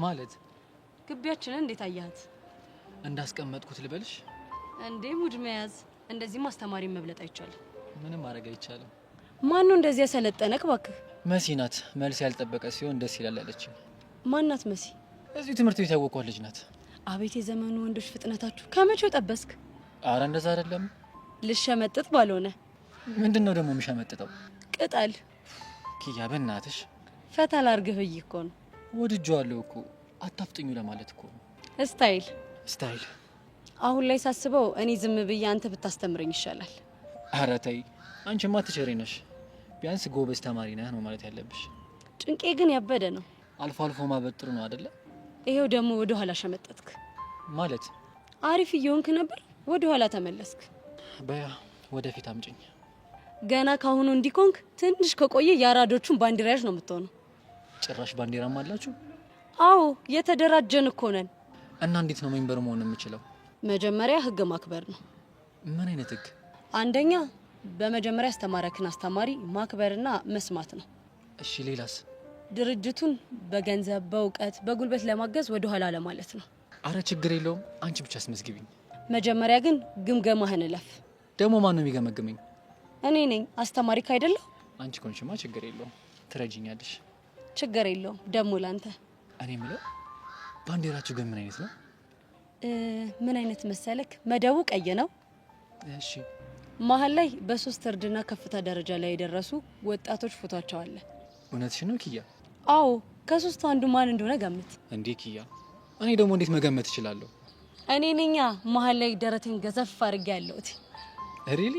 ማለት ግቢያችንን እንዴት አያት? እንዳስቀመጥኩት ልበልሽ? እንዴ ሙድ መያዝ እንደዚህ ማስተማሪ መብለጥ አይቻልም። ምንም ማድረግ አይቻልም። ማን ነው እንደዚህ ያሰለጠነክ? እባክህ መሲ ናት። መልስ ያልጠበቀ ሲሆን ደስ ይላል ያለች። ማናት መሲ? እዚህ ትምህርት ቤት ያወቀው ልጅ ናት። አቤት የዘመኑ ወንዶች ፍጥነታችሁ! ከመቼው ጠበስክ? አረ እንደዛ አይደለም። ልሸመጥጥ ባልሆነ። ምንድነው ደግሞ የሚሸመጥጠው? ቅጠል። ኪያ በእናትሽ ፈታ ላርግህ ብዬ እኮ ነው። ወድጄዋለሁ እኮ አታፍጥኙ ለማለት እኮ ነው። ስታይል። አሁን ላይ ሳስበው እኔ ዝም ብዬ አንተ ብታስተምረኝ ይሻላል። አረ ተይ፣ አንቺማ ትችሪ ነሽ። ቢያንስ ጎበዝ ተማሪ ነህ ነው ማለት ያለብሽ። ጭንቄ ግን ያበደ ነው። አልፎ አልፎ ማበጥሩ ነው አይደለ? ይሄው ደግሞ ወደ ኋላ ሸመጠጥክ ማለት። አሪፍ እየሆንክ ነበር፣ ወደ ኋላ ተመለስክ። በያ ወደፊት አምጪኝ። ገና ካሁኑ እንዲኮንክ ትንሽ ከቆየ የአራዶቹን ባንዲራዎች ነው የምትሆነው። ጭራሽ ባንዲራም አላችሁ? አዎ የተደራጀን እኮ ነን። እና እንዴት ነው ሜምበር መሆን የምችለው? መጀመሪያ ህግ ማክበር ነው። ምን አይነት ህግ? አንደኛ በመጀመሪያ አስተማረክን አስተማሪ ማክበርና መስማት ነው። እሺ ሌላስ? ድርጅቱን በገንዘብ በእውቀት በጉልበት ለማገዝ ወደ ኋላ ለማለት ነው። አረ ችግር የለውም፣ አንቺ ብቻ አስመዝግቢኝ። መጀመሪያ ግን ግምገማህን እለፍ። ደግሞ ማን ነው የሚገመግመኝ? እኔ ነኝ። አስተማሪክ አይደለሁ? አንቺ ኮንሽማ ችግር የለውም፣ ትረጂኛለሽ። ችግር የለውም ደግሞ ላንተ። እኔ የምለው ባንዲራችሁ ግን ምን አይነት ነው? ምን አይነት መሰለክ? መደቡ ቀይ ነው። እሺ። መሀል ላይ በሶስት እርድና ከፍታ ደረጃ ላይ የደረሱ ወጣቶች ፎቶቸው አለ። እውነትሽ ነው ኪያ? አዎ። ከሶስቱ አንዱ ማን እንደሆነ ገምት። እንዴ ኪያ፣ እኔ ደግሞ እንዴት መገመት እችላለሁ? እኔ ነኛ መሀል ላይ ደረቴን ገዘፍ አድርጌ ያለሁት። ሪሊ?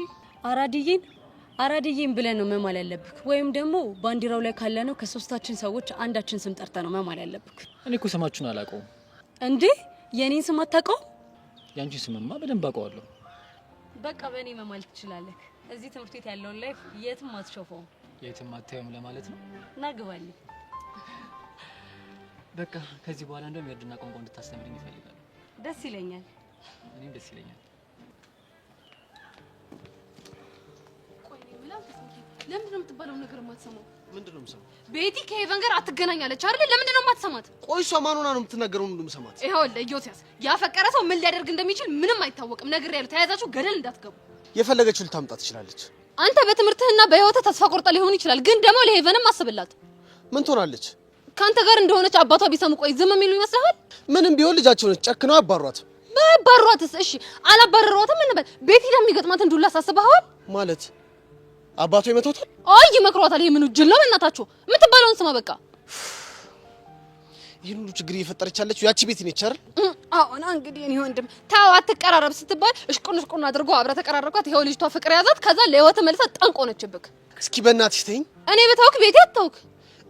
አራድዬን ብለን ነው መማል ያለብክ። ወይም ደግሞ ባንዲራው ላይ ካለ ነው ከሶስታችን ሰዎች አንዳችን ስም ጠርተ ነው መማል ያለብክ። እኔ እኮ ስማችሁን አላውቀውም። እንዴ የኔን ስም አታውቀውም? ያንቺ ስምማ በደንብ አውቀዋለሁ። በቃ በእኔ መማል ትችላለህ። እዚህ ትምህርት ቤት ያለውን ላይፍ የትም አትሾፈውም። የትም አታየውም ለማለት ነው? ናግባልኝ። በቃ ከዚህ በኋላ እንደውም የእርድና ቋንቋ እንድታስተምርኝ ይፈልጋሉ። ደስ ይለኛል። እኔም ደስ ይለኛል። ለምንድን ነው የምትባለው ነገር የማትሰማው? ምንድን ነው የምሰማው? ቤቲ ከሄቨን ጋር አትገናኛለች አይደል? ለምንድን ነው የማትሰማት? ቆይ እሷ ማን ሆና ነው የምትናገረው? ሁሉ የምሰማት ይኸውልህ ኢዮስያስ፣ ያፈቀረ ሰው ምን ሊያደርግ እንደሚችል ምንም አይታወቅም። ነግሬያለሁ፣ ተያያዛችሁ ገደል እንዳትገቡ። የፈለገችው ልታምጣ ትችላለች። አንተ በትምህርትህና በህይወትህ ተስፋ ቆርጣ ሊሆን ይችላል፣ ግን ደግሞ ለሄቨንም አስብላት። ምን ትሆናለች? ካንተ ጋር እንደሆነች አባቷ ቢሰሙ ቆይ ዝም የሚሉ ይመስልሃል? ምንም ቢሆን ልጃቸው ነች። ጨክነው አባሯት። ባባሯትስ? እሺ አላባረሯትም እንበል። ቤቲ ለሚገጥማት እንዱላ አሳስበሃል ማለት አባቷ ይመታታል? አይ ይመክሯታል። ይሄ ምን ጅል ነው? በእናታችሁ የምትባለውን ስማ በቃ። ይሄን ሁሉ ችግር እየፈጠረች ያለችው ያቺ ቤቲ ነች አይደል? አሁን እንግዲህ እኔ ወንድም ታው አትቀራረብ ስትባል እሽቁን አድርጎ አብረ ተቀራረብኳት። ይሄው ልጅቷ ፍቅር ያዛት። ከዛ ለህይወት መልሰ ጠንቆ ነችብክ። እስኪ በእናትሽ ተይኝ። እኔ በታውክ ቤቲ አታውክ።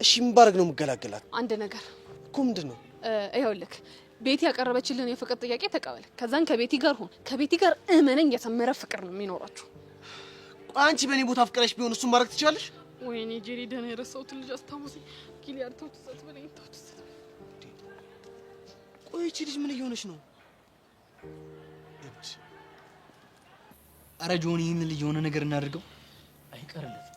እሺ ምን ባረግ ነው የምገላገላት? አንድ ነገር እኮ ምንድን ነው? ይኸውልህ ቤቲ ያቀረበችልን የፍቅር ጥያቄ ተቀበል። ከዛን ከቤቲ ጋር ሆን። ከቤቲ ጋር እመነኝ የሰመረ ፍቅር ነው የሚኖራችሁ። አንቺ በእኔ ቦታ ፍቅረሽ ቢሆን እሱን ማድረግ ትችላለሽ? ወይኔ ጄሪ ደህና የረሳሁትን ልጅ አስታውሰኝ። ጊሊያድ ተው ትሰጥ በለኝ ተው ትሰጥ። ቆይ እቺ ልጅ ምን እየሆነች ነው? አረ ጆኒ ይህን ልጅ የሆነ ነገር እናድርገው። አይቀርለት።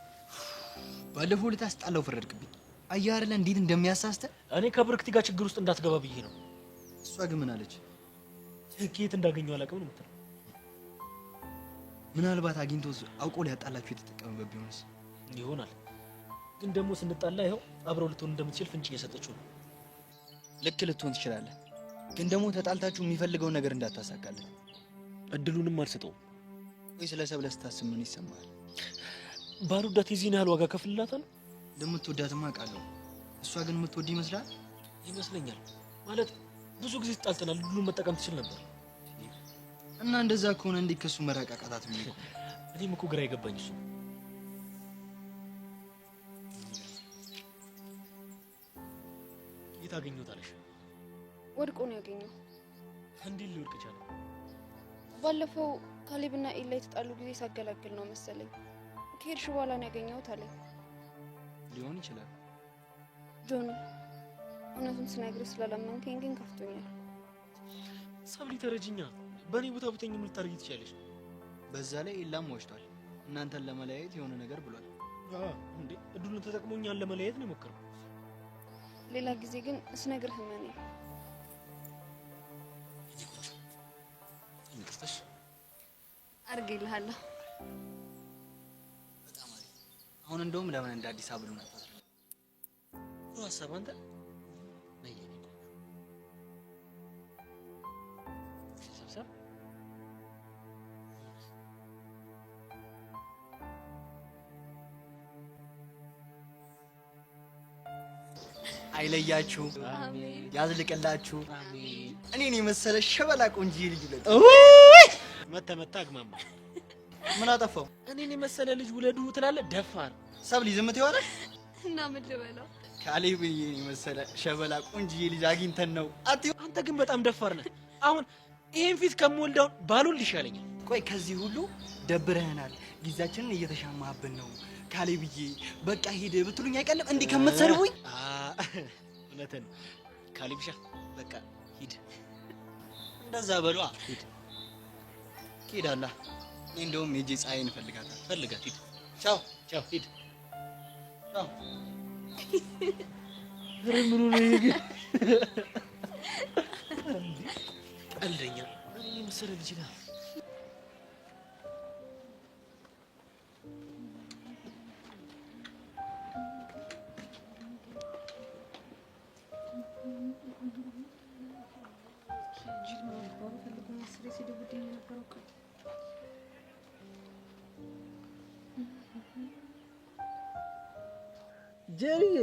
ባለፈው ልታስጣላው ፈረድክብኝ። አየህ አይደለ እንዴት እንደሚያሳስተ። እኔ ከብርክቲ ጋር ችግር ውስጥ እንዳትገባ ብዬ ነው። እሷ ግን ምን አለች? ከየት እንዳገኘው አላውቅም ነው የምትለው። ምናልባት አግኝቶ አውቆ ሊያጣላችሁ የተጠቀመበት ቢሆንስ? ይሆናል። ግን ደግሞ ስንጣላ ይኸው አብረው ልትሆን እንደምትችል ፍንጭ እየሰጠችው ነው። ልክ ልትሆን ትችላለህ፣ ግን ደግሞ ተጣልታችሁ የሚፈልገውን ነገር እንዳታሳካለን። እድሉንም አልሰጠውም። ወይ ስለ ሰብለ ስታስብ ምን ይሰማል? ባልወዳት የዚህን ያህል ዋጋ ከፍልላታል። እንደምትወዳትማ አውቃለሁ። እሷ ግን የምትወድ ይመስላል? ይመስለኛል። ማለት ብዙ ጊዜ ተጣልተናል። ሁሉን መጠቀም ትችል ነበር። እና እንደዛ ከሆነ እንዴት ከሱ መራቃቃታት ምን ይቆም? እኔም እኮ ግራ የገባኝ እሱ። የት አገኘሁታለሽ? ወድቆ ነው ያገኘው። እንዴት ሊወድቅ ቻለ? ባለፈው ካሌብና ኢላ የተጣሉ ጊዜ ሳገላግል ነው መሰለኝ። ከሄድሽ በኋላ ነው ያገኘሁት አለኝ። ሊሆን ይችላል። ጆኒ፣ እውነቱን ስነግርህ ስለለመንከኝ ግን ከፍቶኛል። ሰብሊ ተረጅኛ። በእኔ ቦታ ብተኝ ምን ልታደርጊ ትችያለሽ? በዛ ላይ ኢላም ወሽቷል። እናንተን ለመለያየት የሆነ ነገር ብሏል። እንዴ እድሉን ተጠቅሞ እኛን ለመለያየት ነው የሞከረው። ሌላ ጊዜ ግን ስነግርህ ማን እንቅስቃሴ አርግልሃለሁ። በጣም አሪፍ። አሁን እንደውም ለምን እንደ አዲስ አበባ ነው ነበር ሀሳብ አንተ ሰብሰብ አይለያችሁ፣ ያዝልቅላችሁ። እኔን የመሰለ ሸበላ ቆንጆ ልጅ ውለዱ። መተመታ አግማማ ምን አጠፋው? እኔን የመሰለ ልጅ ውለዱ ትላለህ? ደፋር ሰብሊ ዝም ትይዋለ እና ምን ልበለው? ካሌብን የመሰለ ሸበላ ቆንጆ ልጅ አግኝተን ነው። አንተ ግን በጣም ደፋር ነህ። አሁን ይሄን ፊት ከምወልዳው ባሉን ይሻለኛል። ቆይ ከዚህ ሁሉ ደብረህናል፣ ጊዜያችንን እየተሻማህብን ነው ካሌብዬ፣ በቃ ሂድ ብትሉኝ አይቀልም እንዴ ከምትሰርቡኝ? እውነትን ካሌብሻ፣ በቃ ሂድ። እንደዛ በሏ። ሂድ ሂዳላ። እኔ እንደውም የጄ ፀሐይን እፈልጋታለሁ። ፈልጋት ሂድ። ቻው ቻው፣ ሂድ። ቻው። ምኑ ነው ይሄ ግን? ቀልደኛ እኔ የመሰለ ልጅ ነህ። ጄሪዬ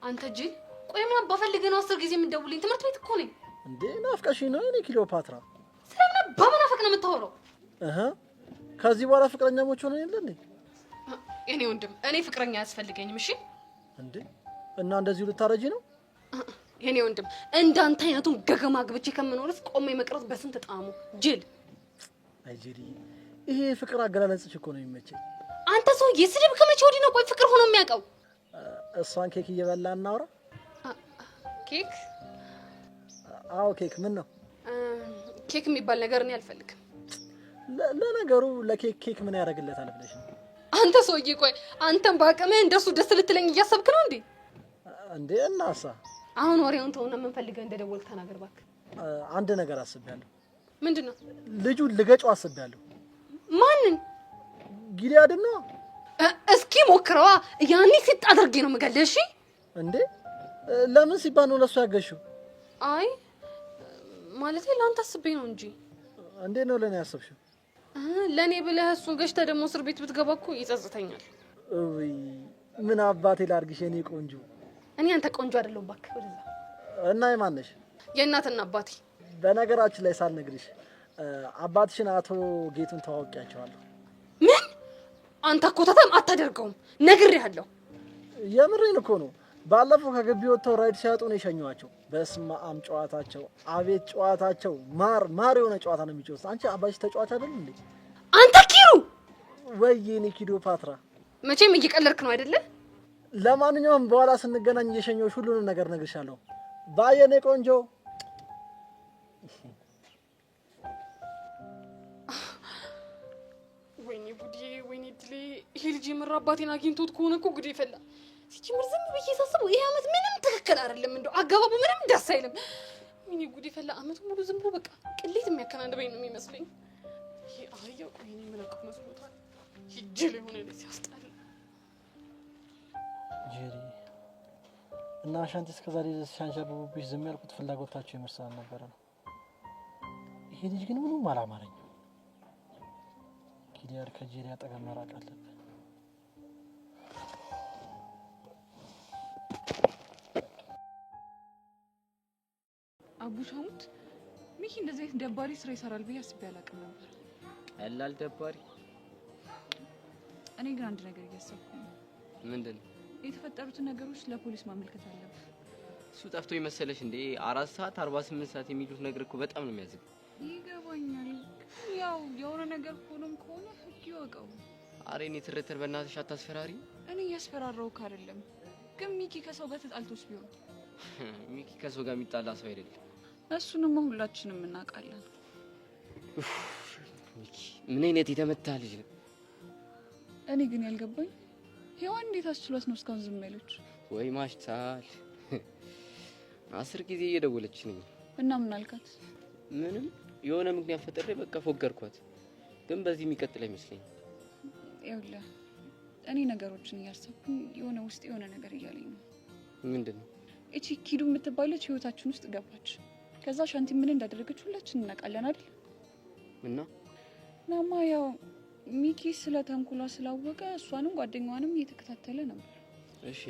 አንተ ጅል፣ ቆይ ምን አባፈልገህ ነው 10 ጊዜ የምትደውልኝ? ትምህርት ቤት እኮ ነኝ። እንዴ ናፍቀሽኝ ነው? እኔ ክሊዮፓትራ ስለምን በመናፈቅ ነው የምታወራው? ከዚህ በኋላ ፍቅረኛሞች ሆነን የለ እንዴ? እኔ ወንድም፣ እኔ ፍቅረኛ አያስፈልገኝም። እሺ እንዴ እና እንደዚሁ ልታረጂ ነው? እኔ ወንድም፣ እንዳንተ አይነቱን ገገማ ግብቼ ከምኖርስ ቆሜ መቅረት በስንት ጣሙ። ጅል። አይ ጄሪዬ፣ ይሄ ፍቅር አገላለጽሽ እኮ ነው የሚመቸኝ። አንተ ሰውዬ፣ ስድብ ከመቼ ወዲህ ነው ቆይ ፍቅር ሆኖ የሚያውቀው? እሷን ኬክ እየበላ እናውራ። ኬክ? አዎ ኬክ። ምን ነው ኬክ የሚባል ነገር እኔ አልፈልግም። ለነገሩ ለኬክ ኬክ ምን ያደርግለታል ብለሽ ነው? አንተ ሰውዬ፣ ቆይ አንተም በአቅምህ እንደሱ ደስ ልትለኝ እያሰብክ ነው እንዴ? እንዴ እናሳ አሁን ወሬውን ተውና ምን ፈልገህ እንደደወልክ ተናገር እባክህ። አንድ ነገር አስቤያለሁ። ምንድነው? ልጁን ልገጨው አስቤያለሁ። ማንን? ጊልያድን ነው። እስኪ ሞክረዋ። ያኔ ሲጥ አድርጌ ነው የምገልህ። እሺ እንዴ ለምን ሲባል ነው ለሱ ያገሽው? አይ ማለቴ ለአንተ አስቤ ነው እንጂ። እንዴ ነው ለኔ ያሰብሽው? ለኔ ብለህ እሱን ገሽተህ ደግሞ እስር ቤት ብትገባ እኮ ይጸጽተኛል። እይ ምን አባቴ ላድርግሽ የኔ ቆንጆ? እኔ አንተ ቆንጆ አይደለሁም እባክህ ወደዛ። እና የማን ነሽ? የእናትና አባቴ። በነገራችን ላይ ሳልነግርሽ አባትሽን አቶ ጌቱን ተዋውቂያቸዋለሁ። ምን? አንተ እኮ ተታም አታደርገውም፣ ነግሬሃለሁ። የምሬን እኮ ነው። ባለፈው ከግቢ ወጥተው ራይድ ሲያጡ ነው የሸኘኋቸው። በስመ አብ ጨዋታቸው፣ አቤት ጨዋታቸው! ማር የሆነ ጨዋታ ነው የሚጫወቱት። አንቺ አባትሽ ተጫዋች አይደል እንዴ? አንተ ኪሩ! ወይኔ ክሊዮፓትራ፣ መቼም እየቀለድክ ነው አይደለ? ለማንኛውም በኋላ ስንገናኝ እየሸኘሁሽ ሁሉንም ነገር እነግርሻለሁ። ባይ የኔ ቆንጆ። ወይኔ ጉዴ፣ ወይኔ ድሌ! ይሄ ልጅ የምር አባቴን አግኝቶት ከሆነ እኮ ጉዴ ፈላ። ሲጀምር ዝም ብዬ ሳስበው ይሄ አመት ምንም ትክክል አይደለም። እንደው አገባቡ ምንም ደስ አይልም። ወይኔ ጉዴ ፈላ። አመቱ ሙሉ ዝም ብሎ በቃ ቅሌት የሚያከናንበኝ ነው የሚመስለኝ። ይሄ አህያ ቆይ እኔ ምን አውቀው መስሎታል። ይሄ ጅል የሆነ ልጅ ያስጣል። ጄሪ እና አሻንቲ እስከዛሬ ሲያንዣብቡብሽ ዝም ያልኩት ፍላጎታቸው ይመስላል ነበረ ነው። ይሄ ልጅ ግን ምንም አላማረኝም። ጊልያድ ከጄሪ አጠገብ መራቅ አለብን። አቡሻሙት ሚኪ እንደዚህ አይነት ደባሪ ስራ ይሰራል ብዬ አስቤ አላውቅም ነበር። ቀላል ደባሪ። እኔ ግን አንድ ነገር እያሰብኩ ነው። ምንድን ነው? የተፈጠሩትን ነገሮች ለፖሊስ ማመልከት አለብን። እሱ ጠፍቶ ይመሰለሽ እንዴ? 4 ሰዓት 48 ሰዓት የሚሉት ነገር እኮ በጣም ነው የሚያዝግ። ይገባኛል። ያው የሆነ ነገር ሆኖም ከሆነ ህግ ይወቀው። አሬ እኔ ትርትር በእናትሽ አታስፈራሪ። እኔ እያስፈራራሁህ አይደለም፣ ግን ሚኪ ከሰው ጋር ተጣልቶስ ቢሆን? ሚኪ ከሰው ጋር የሚጣላ ሰው አይደለም። እሱንማ ሁላችንም እናውቃለን። ሚኪ ምን አይነት የተመታ ልጅ ነው? እኔ ግን ያልገባኝ ሔዋን እንዴት አስችሏት ነው እስካሁን ዝም ያለች? ወይ ማሽታል 10 ጊዜ እየደወለች ነኝ። እና ምን አልካት? ምንም የሆነ ምክንያት ፈጥሬ በቃ ፎገርኳት። ግን በዚህ የሚቀጥል አይመስለኝም። ይኸውልህ እኔ ነገሮችን እያሰብኩኝ የሆነ ውስጥ የሆነ ነገር እያለኝ ነው። ምንድነው? እቺ ኪዱ የምትባለች ህይወታችን ውስጥ ገባች። ከዛ ሻንቲ ምን እንዳደረገች ሁላችን እናውቃለን አይደል? እናማ ያው ሚኪ ስለ ተንኮሏ ስላወቀ እሷንም ጓደኛዋንም እየተከታተለ ነበር። እሺ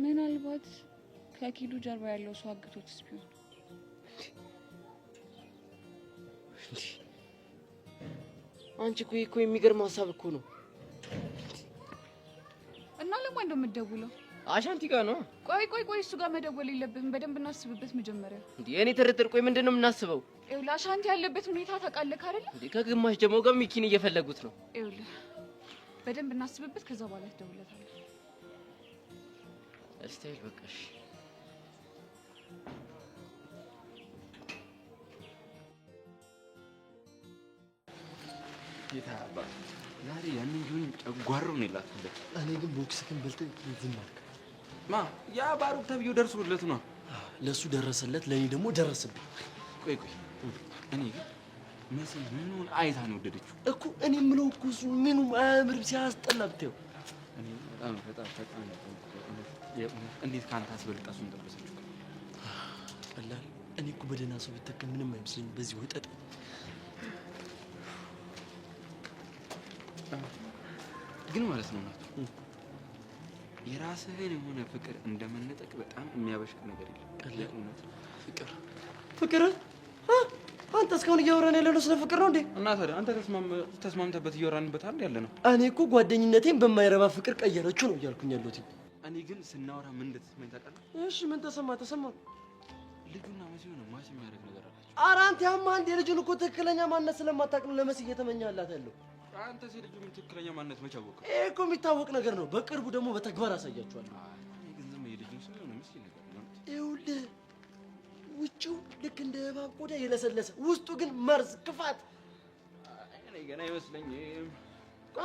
ምናልባት ከኪዱ ጀርባ ያለው ሰው አግቶትስ ቢሆን? አንቺ እኮ የሚገርም ሀሳብ እኮ ነው። እና ለማን ነው የምትደውለው? አሻንቲ ጋር ነው። ቆይ እሱ ጋር መደወል የለብህም። በደንብ እናስብበት መጀመሪያ። እንዴ እኔ ጥርጥር። ቆይ ምንድነው የምናስበው? ይኸውልህ አሻንቲ ያለበት ሁኔታ ታውቃለህ አይደል? እንዴ ከግማሽ ደግሞ ጋር ሚኪን እየፈለጉት ነው። ይኸውልህ በደንብ እናስብበት፣ ከዛ በኋላ ትደውለታለህ። እስታይ በቃሽ። ይታባ ዛሬ ያንን ጆን ጨጓራው ነው የላትበት። እኔ ግን ቦክስ ግን በልተህ ዝም አልክ። ማ ያ ባሩክ ተብዬው ደርሶለት ነው። ለሱ ደረሰለት፣ ለኔ ደግሞ ደረሰብኝ። ቆይ እኔ ግን መሲ ምኑን አይታ ነው ወደደችው እኮ? እኔ የምለው እኮ እሱ ምኑም አያምርም፣ ሲያስጠላ ብታየው። እኔ በጣም እንዴት ካንተ አስበልጣ እሱን ጠበሰችው? ቀላል። እኔ እኮ በደህና ሰው ቢተከም ምንም አይመስለኝም። በዚህ ወጠጥ ግን ማለት ነው የራስህን የሆነ ፍቅር እንደመነጠቅ በጣም የሚያበሽቅ ነገር የለም። ቀላል እውነት ፍቅር አንተ እስካሁን እያወራን ያለነው ስለ ፍቅር ነው እንዴ? እና ታዲያ አንተ ተስማምተበት እያወራንበት አይደል ያለ ነው? እኔ እኮ ጓደኝነቴን በማይረባ ፍቅር ቀየረችው ነው እያልኩኝ ያለሁት። እኔ ግን ስናወራ ምን እንደተሰማኝ ታውቃለህ? እሺ ምን ተሰማ? ልጁና መሲው ነው ማች የሚያደርግ ነገር አላቸው። ኧረ አንተ ያማ አንድ የልጁን እኮ ትክክለኛ ማንነት ስለማታውቅ ነው ለመሲ እየተመኛላት ያለው። አንተ ልጁን ትክክለኛ ማንነት መች አወቅህ? ይሄ እኮ የሚታወቅ ነገር ነው። በቅርቡ ደግሞ በተግባር አሳያችኋለሁ። ግን ዝም የልጁን ስለ ነው ምስኪን ነገር ነው። ይኸውልህ ውጭው ልክ እንደ እባብ ቆዳ የለሰለሰ ውስጡ ግን መርዝ፣ ክፋት። እኔ ገና አይመስለኝም።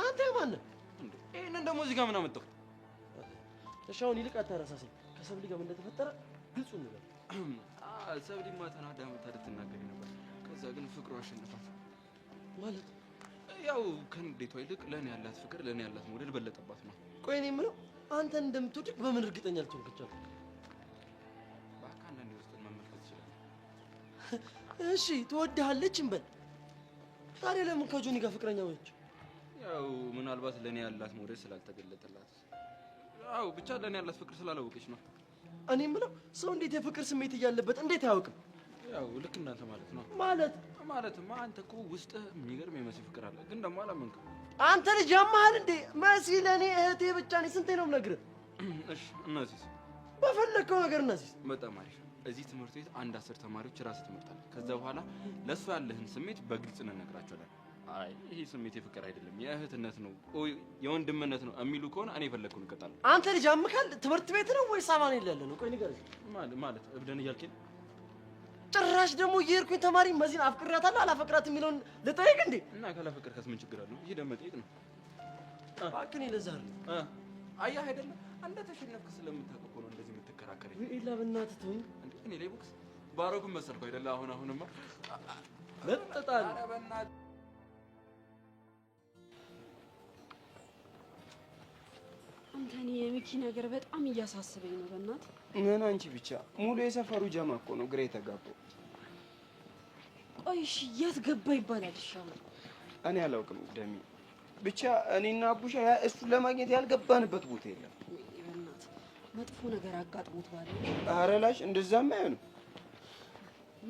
አንተ ማን ነህ? ይሄንን ደግሞ እዚህ ጋር ምን አመጣው? እሺ አሁን ይልቅ አታረሳሰኝ። ከሰብሊ ጋር ምን እንደተፈጠረ ግልጹ እንበል። ሰብሊማ ተናዳ ትናገሪ ነበር። ከዛ ግን ፍቅሩ አሸነፋት ማለት ያው ከንዴቷ ይልቅ ለኔ ያላት ፍቅር ለኔ ያላት መውደድ በለጠባት ነው። ቆይ እኔ የምለው አንተን እንደምትወድቅ በምን እርግጠኛ ልትሆን ከቻልክ? በቃ አንዳንዴ ውስጥ መመልከት ይችላል። እሺ ትወድሃለች እንበል። ታዲያ ለምን ከጆኒ ጋር ፍቅረኛ ሆነች? ያው ምናልባት ለኔ ያላት መውደድ ስላልተገለጠላት፣ ያው ብቻ ለኔ ያላት ፍቅር ስላላወቀች ነው። እኔ የምለው ሰው እንዴት የፍቅር ስሜት እያለበት እንዴት አያውቅም? ያው ልክ እንዳንተ ማለት ነው። ማለትማ አንተ እኮ ውስጥ የሚገርም የመሲ ፍቅር አለ፣ ግን ደግሞ አላመንክም። አንተ ልጅ ያማሃል እንዴ? መሲ ለኔ እህቴ ብቻ ነኝ። ስንቴ ነው የምነግርህ? እሺ እናሲስ፣ በፈለግከው ነገር እናሲስ። በጣም አሪፍ። እዚህ ትምህርት ቤት 10 ተማሪዎች ራስህ ትመርጣለህ። ከዛ በኋላ ለእሱ ያለህን ስሜት በግልጽ እንነግራቸዋለን። አይ ይሄ ስሜት የፍቅር አይደለም የእህትነት ነው የወንድምነት ነው የሚሉ ከሆነ እኔ የፈለግኩን እቀጣለሁ። አንተ ልጅ ያምካል። ትምህርት ቤት ነው ወይስ አማኑኤል ያለ ነው? ቆይ ንገረኝ። ማለት እብደን እያልከኝ ጭራሽ ደግሞ እየሄድኩኝ ተማሪ መሲን አፍቅራታለሁ አላፈቅራት የሚለውን ልጠይቅ እንዴ? እና ካላፈቅርካት ምን ችግር አለው? ይሄ ደግሞ መጠየቅ ነው። እባክህ ለዛ አይደል አያህ አይደለም አንተ ተሸነፍክ ስለምታውቅ እኮ ነው እንደዚህ የምትከራከረኝ። ኢላ በእናትህ ተወኝ። እኔ ላይ ቦክስ ባሮክን መሰልኩ አይደለ? አሁንማ መጥጣል። ኧረ በእናትህ አንተኔ የሚኪ ነገር በጣም እያሳሰበኝ ነው። በእናትህ ምን አንቺ ብቻ ሙሉ የሰፈሩ ጀማ እኮ ነው ግራ የተጋባው። ቆይ እሺ የት ገባ ይባላል? ይሻላል እኔ አላውቅም ደሚ። ብቻ እኔና አቡሻ እሱ ለማግኘት ያልገባንበት ቦታ የለም። በእናትህ መጥፎ ነገር አጋጥሞት ባለ። ኧረ ላሽ እንደዛማ አይሆንም።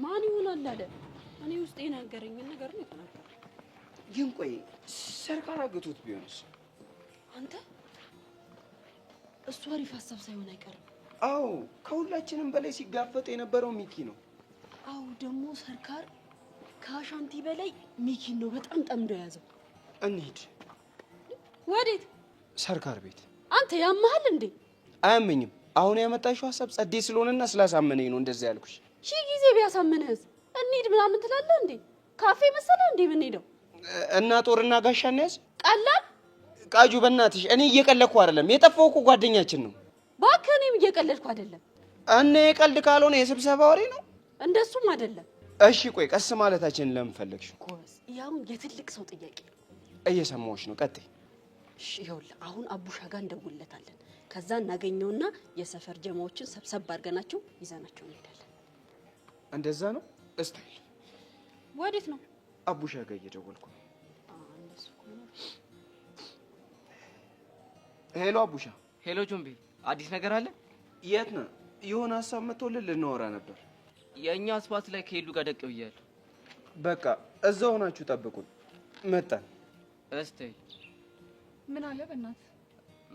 ማን ይሆናል አለ? እኔ ውስጥ የነገረኝን ነገር ነው የተናገረው። ግን ቆይ ሰርካር አግቶት ቢሆንስ? አንተ እሱ አሪፍ ሀሳብ ሳይሆን አይቀርም። አዎ ከሁላችንም በላይ ሲጋፈጥ የነበረው ሚኪ ነው። አዎ ደግሞ ሰርካር ከአሻንቲ በላይ ሚኪን ነው በጣም ጠምዶ የያዘው። እንሂድ። ወዴት? ሰርካር ቤት። አንተ ያመሃል እንዴ? አያመኝም። አሁን ያመጣሽው ሀሳብ ጸዴ ስለሆነና ስላሳመነኝ ነው እንደዛ ያልኩሽ። ሺህ ጊዜ ቢያሳምንህስ እንሂድ ምናምን ትላለህ እንዴ? ካፌ መሰለህ እንዴ የምንሄደው? እና ጦርና ጋሻ እንያዝ። ቀላል ቃጁ በእናትሽ እኔ እየቀለድኩ አይደለም። የጠፋው እኮ ጓደኛችን ነው። እባክህ እኔም እየቀለድኩ አይደለም። እና የቀልድ ካልሆነ የስብሰባ ወሬ ነው። እንደሱም አይደለም። እሺ ቆይ ቀስ ማለታችንን ለምን ፈለግሽ? ጎበዝ፣ ያው የትልቅ ሰው ጥያቄ ነው። እየሰማሁሽ ነው። ቀጥይ። እሺ ይኸውልህ፣ አሁን አቡሻ ጋር እንደውለታለን። ከዛ እናገኘውና የሰፈር ጀማዎችን ሰብሰብ አድርገናቸው ይዘናቸው እንሄዳለን። እንደዛ ነው። እስቲ ወዴት ነው? አቡሻ ጋር እየደወልኩ ነው። ሄሎ አቡሻ። ሄሎ ጆምቢ፣ አዲስ ነገር አለ? የት ነህ? የሆነ ሀሳብ መጥቶልን ልናወራ ነበር። የእኛ አስፓልት ላይ ከሄሉ ጋር ደቅ ብያለሁ። በቃ እዛው ሆናችሁ ጠብቁን። መጣን። እስቲ ምን አለ? በእናትህ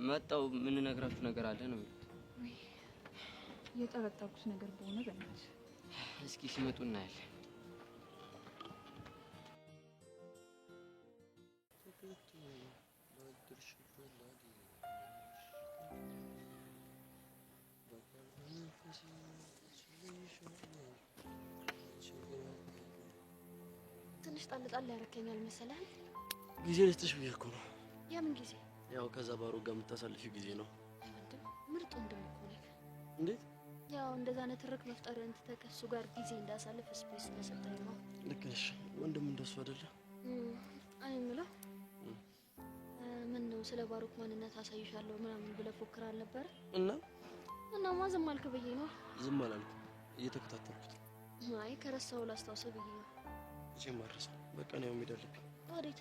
መጣው። ምን ነግራችሁ ነገር አለ ነው የሚሉት። የጠረጠርኩት ነገር በሆነ በእናትህ እስኪ ሲመጡ እናያለን። ትንሽ ጣል ጣል ያረከኛል መሰለህ። ጊዜ ልስጥሽ ብዬሽ እኮ ነው። የምን ጊዜ? ያው ከዛ ባሮ ጋር የምታሳልፊው ጊዜ ነው። ወንድም ምርጥ ወንድም እኮ ነህ። እንዴት? ያው እንደዛ አይነት ትርክ መፍጠር እንትተ ከሱ ጋር ጊዜ እንዳሳልፍ ስፔስ ስለሰጠኝ ነው። ልክ ነሽ። ወንድም እንደሱ አይደለ? እኔ የምለው ምን ነው ስለ ባሩክ ማንነት አሳይሻለሁ ምናምን ብለህ ፎክር አልነበረ? እናማ ዝም አልክ ብዬ ነው። ዝም አላልኩም፣ እየተከታተልኩት። አይ ከረሳው ላስታውሰው ብዬ ነው። እጄም አልረሳም። በቃ ነው የምሄዳለብኝ። ወዴት?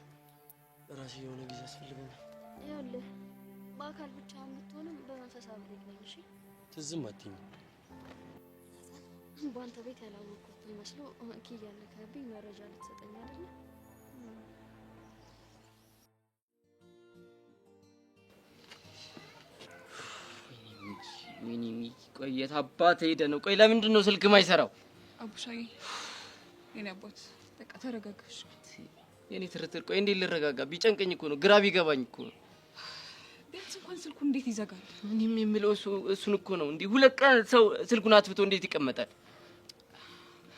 ራሴ የሆነ ጊዜ አስፈልገኛል። ይኸውልህ በአካል ብቻ የምትሆንም በመንፈስ አብሬት ነኝ። እሺ ትዝም አትይኝ። በአንተ ቤት ያላወቅኩት መስሎ ኪያ ነካብኝ መረጃ ልትሰጠኝ አይደለ? ሚኒ ቆይ የት አባት ሄደ ነው? ቆይ ለምንድን ነው ስልክ ማይሰራው? አቡሻዬ የኔ አባት በቃ ተረጋጋሽ። የኔ ትርትር ቆይ እንዴት ልረጋጋ? ቢጨንቀኝ እኮ ነው፣ ግራ ቢገባኝ እኮ ነው። ቢያንስ እንኳን ስልኩ እንዴት ይዘጋል? እኔም የምለው እሱን እኮ ነው። እንዲህ ሁለት ቀን ሰው ስልኩን አጥፍቶ እንዴት ይቀመጣል?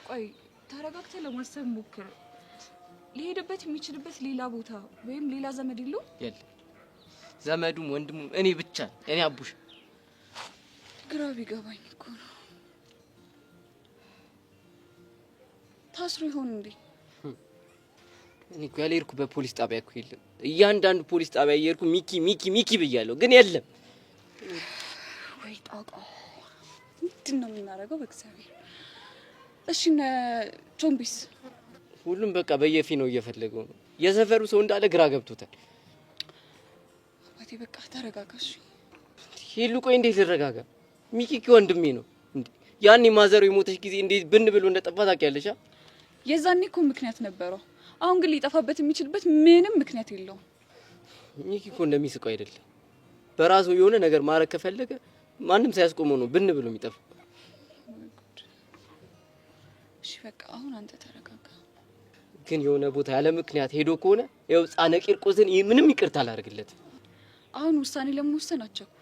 ቆይ ተረጋግተህ ለማሰብ ሞክር። ሊሄድበት የሚችልበት ሌላ ቦታ ወይም ሌላ ዘመድ የለው? የለም። ዘመዱም ወንድሙም እኔ ብቻ እኔ አቡሽ። ግራ ቢገባኝ እኮ ነው። ታስሮ ይሆን እንዴ? እኔ እኮ ያልሄድኩ በፖሊስ ጣቢያ እኮ የለም። እያንዳንዱ ፖሊስ ጣቢያ እየሄድኩ ሚኪ ሚኪ ሚኪ ብያለሁ፣ ግን የለም። ወይ ጣጣ! ምንድን ነው የምናደርገው? በእግዚአብሔር። እሺ እነ ቾምቢስ? ሁሉም በቃ በየፊ ነው እየፈለገው ነው። የሰፈሩ ሰው እንዳለ ግራ ገብቶታል። አባቴ በቃ ተረጋጋሽ። ሄሉ ቆይ እንዴት ልረጋጋ? ሚኪ እኮ ወንድሜ ነው። እንዴ ያኔ ማዘሩ የሞተች ጊዜ እንዴት ብን ብሎ እንደጠፋ ታውቂያለሽ? የዛኔ እኮ ምክንያት ነበረው። አሁን ግን ሊጠፋበት የሚችልበት ምንም ምክንያት የለውም። ሚኪ እኮ እንደሚስቀው አይደለም። በራሱ የሆነ ነገር ማድረግ ከፈለገ ማንም ሳያስቆመው ነው ብን ብሎ የሚጠፋ። እሺ በቃ አሁን አንተ ተረጋጋ። ግን የሆነ ቦታ ያለ ምክንያት ሄዶ ከሆነ ያው ጻነ ቂርቆስን ምንም ይቅርታ አላደርግለትም። አሁን ውሳኔ ለመወሰን አትቸኩል።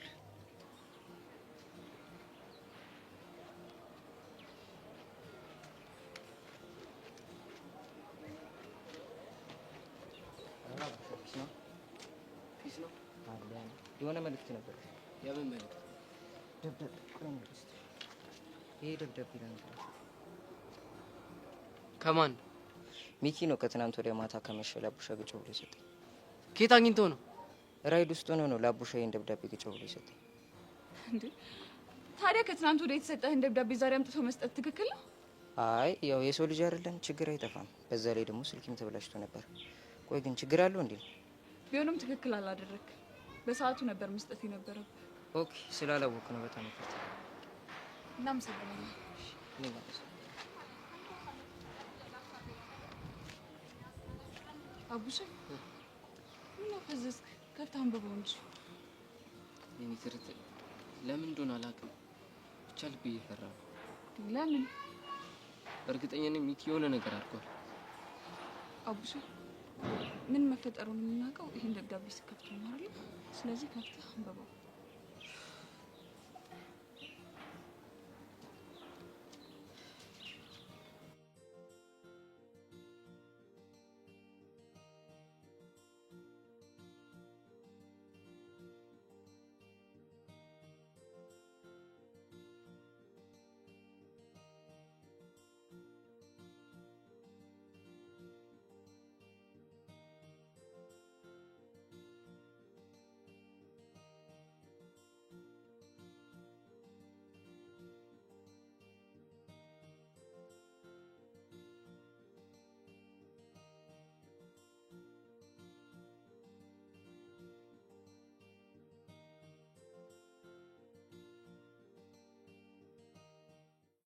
የሆነ መልእክት ነበር። የምን መልእክት? ደብዳቤ። ይሄ ደብዳቤ ነበር። ከማን? ሚኪ ነው ከትናንት ወዲያ ማታ ከመሸ ለአቡሻ ግጭ ብሎ የሰጠኝ። ከየት አግኝቶ ነው? ራይድ ውስጥ ሆኖ ነው ለአቡሻ ይሄን ደብዳቤ ግጭ ብሎ የሰጠኝ። እንዴ ታዲያ ከትናንት ወዲያ የተሰጠህን ደብዳቤ ዛሬ አምጥቶ መስጠት ትክክል ነው? አይ ያው የሰው ልጅ አይደለን፣ ችግር አይጠፋም። በዛ ላይ ደግሞ ስልኪም ተበላሽቶ ነበር። ቆይ ግን ችግር አለው እንዴ? ቢሆንም ትክክል አላደረክ። በሰዓቱ ነበር መስጠት የነበረው። ኦኬ ስላላወቅ ነው። በጣም ይቅርታ። እናመሰግናለን። አቡሽ ምን ፈዘዝክ? ከፍተህ አንብበው እንጂ። የኔ ትርትር ለምን እንደሆነ አላውቅም፣ ብቻ ልቤ እየፈራ ነው። ለምን? እርግጠኛ ነኝ ሚኪ የሆነ ነገር አድርጓል። አቡሽ ምን መፈጠሩን የምናውቀው ይሄን ደብዳቤ ስከፍተው ነው አይደል? ስለዚህ ከፍተህ አንብበው።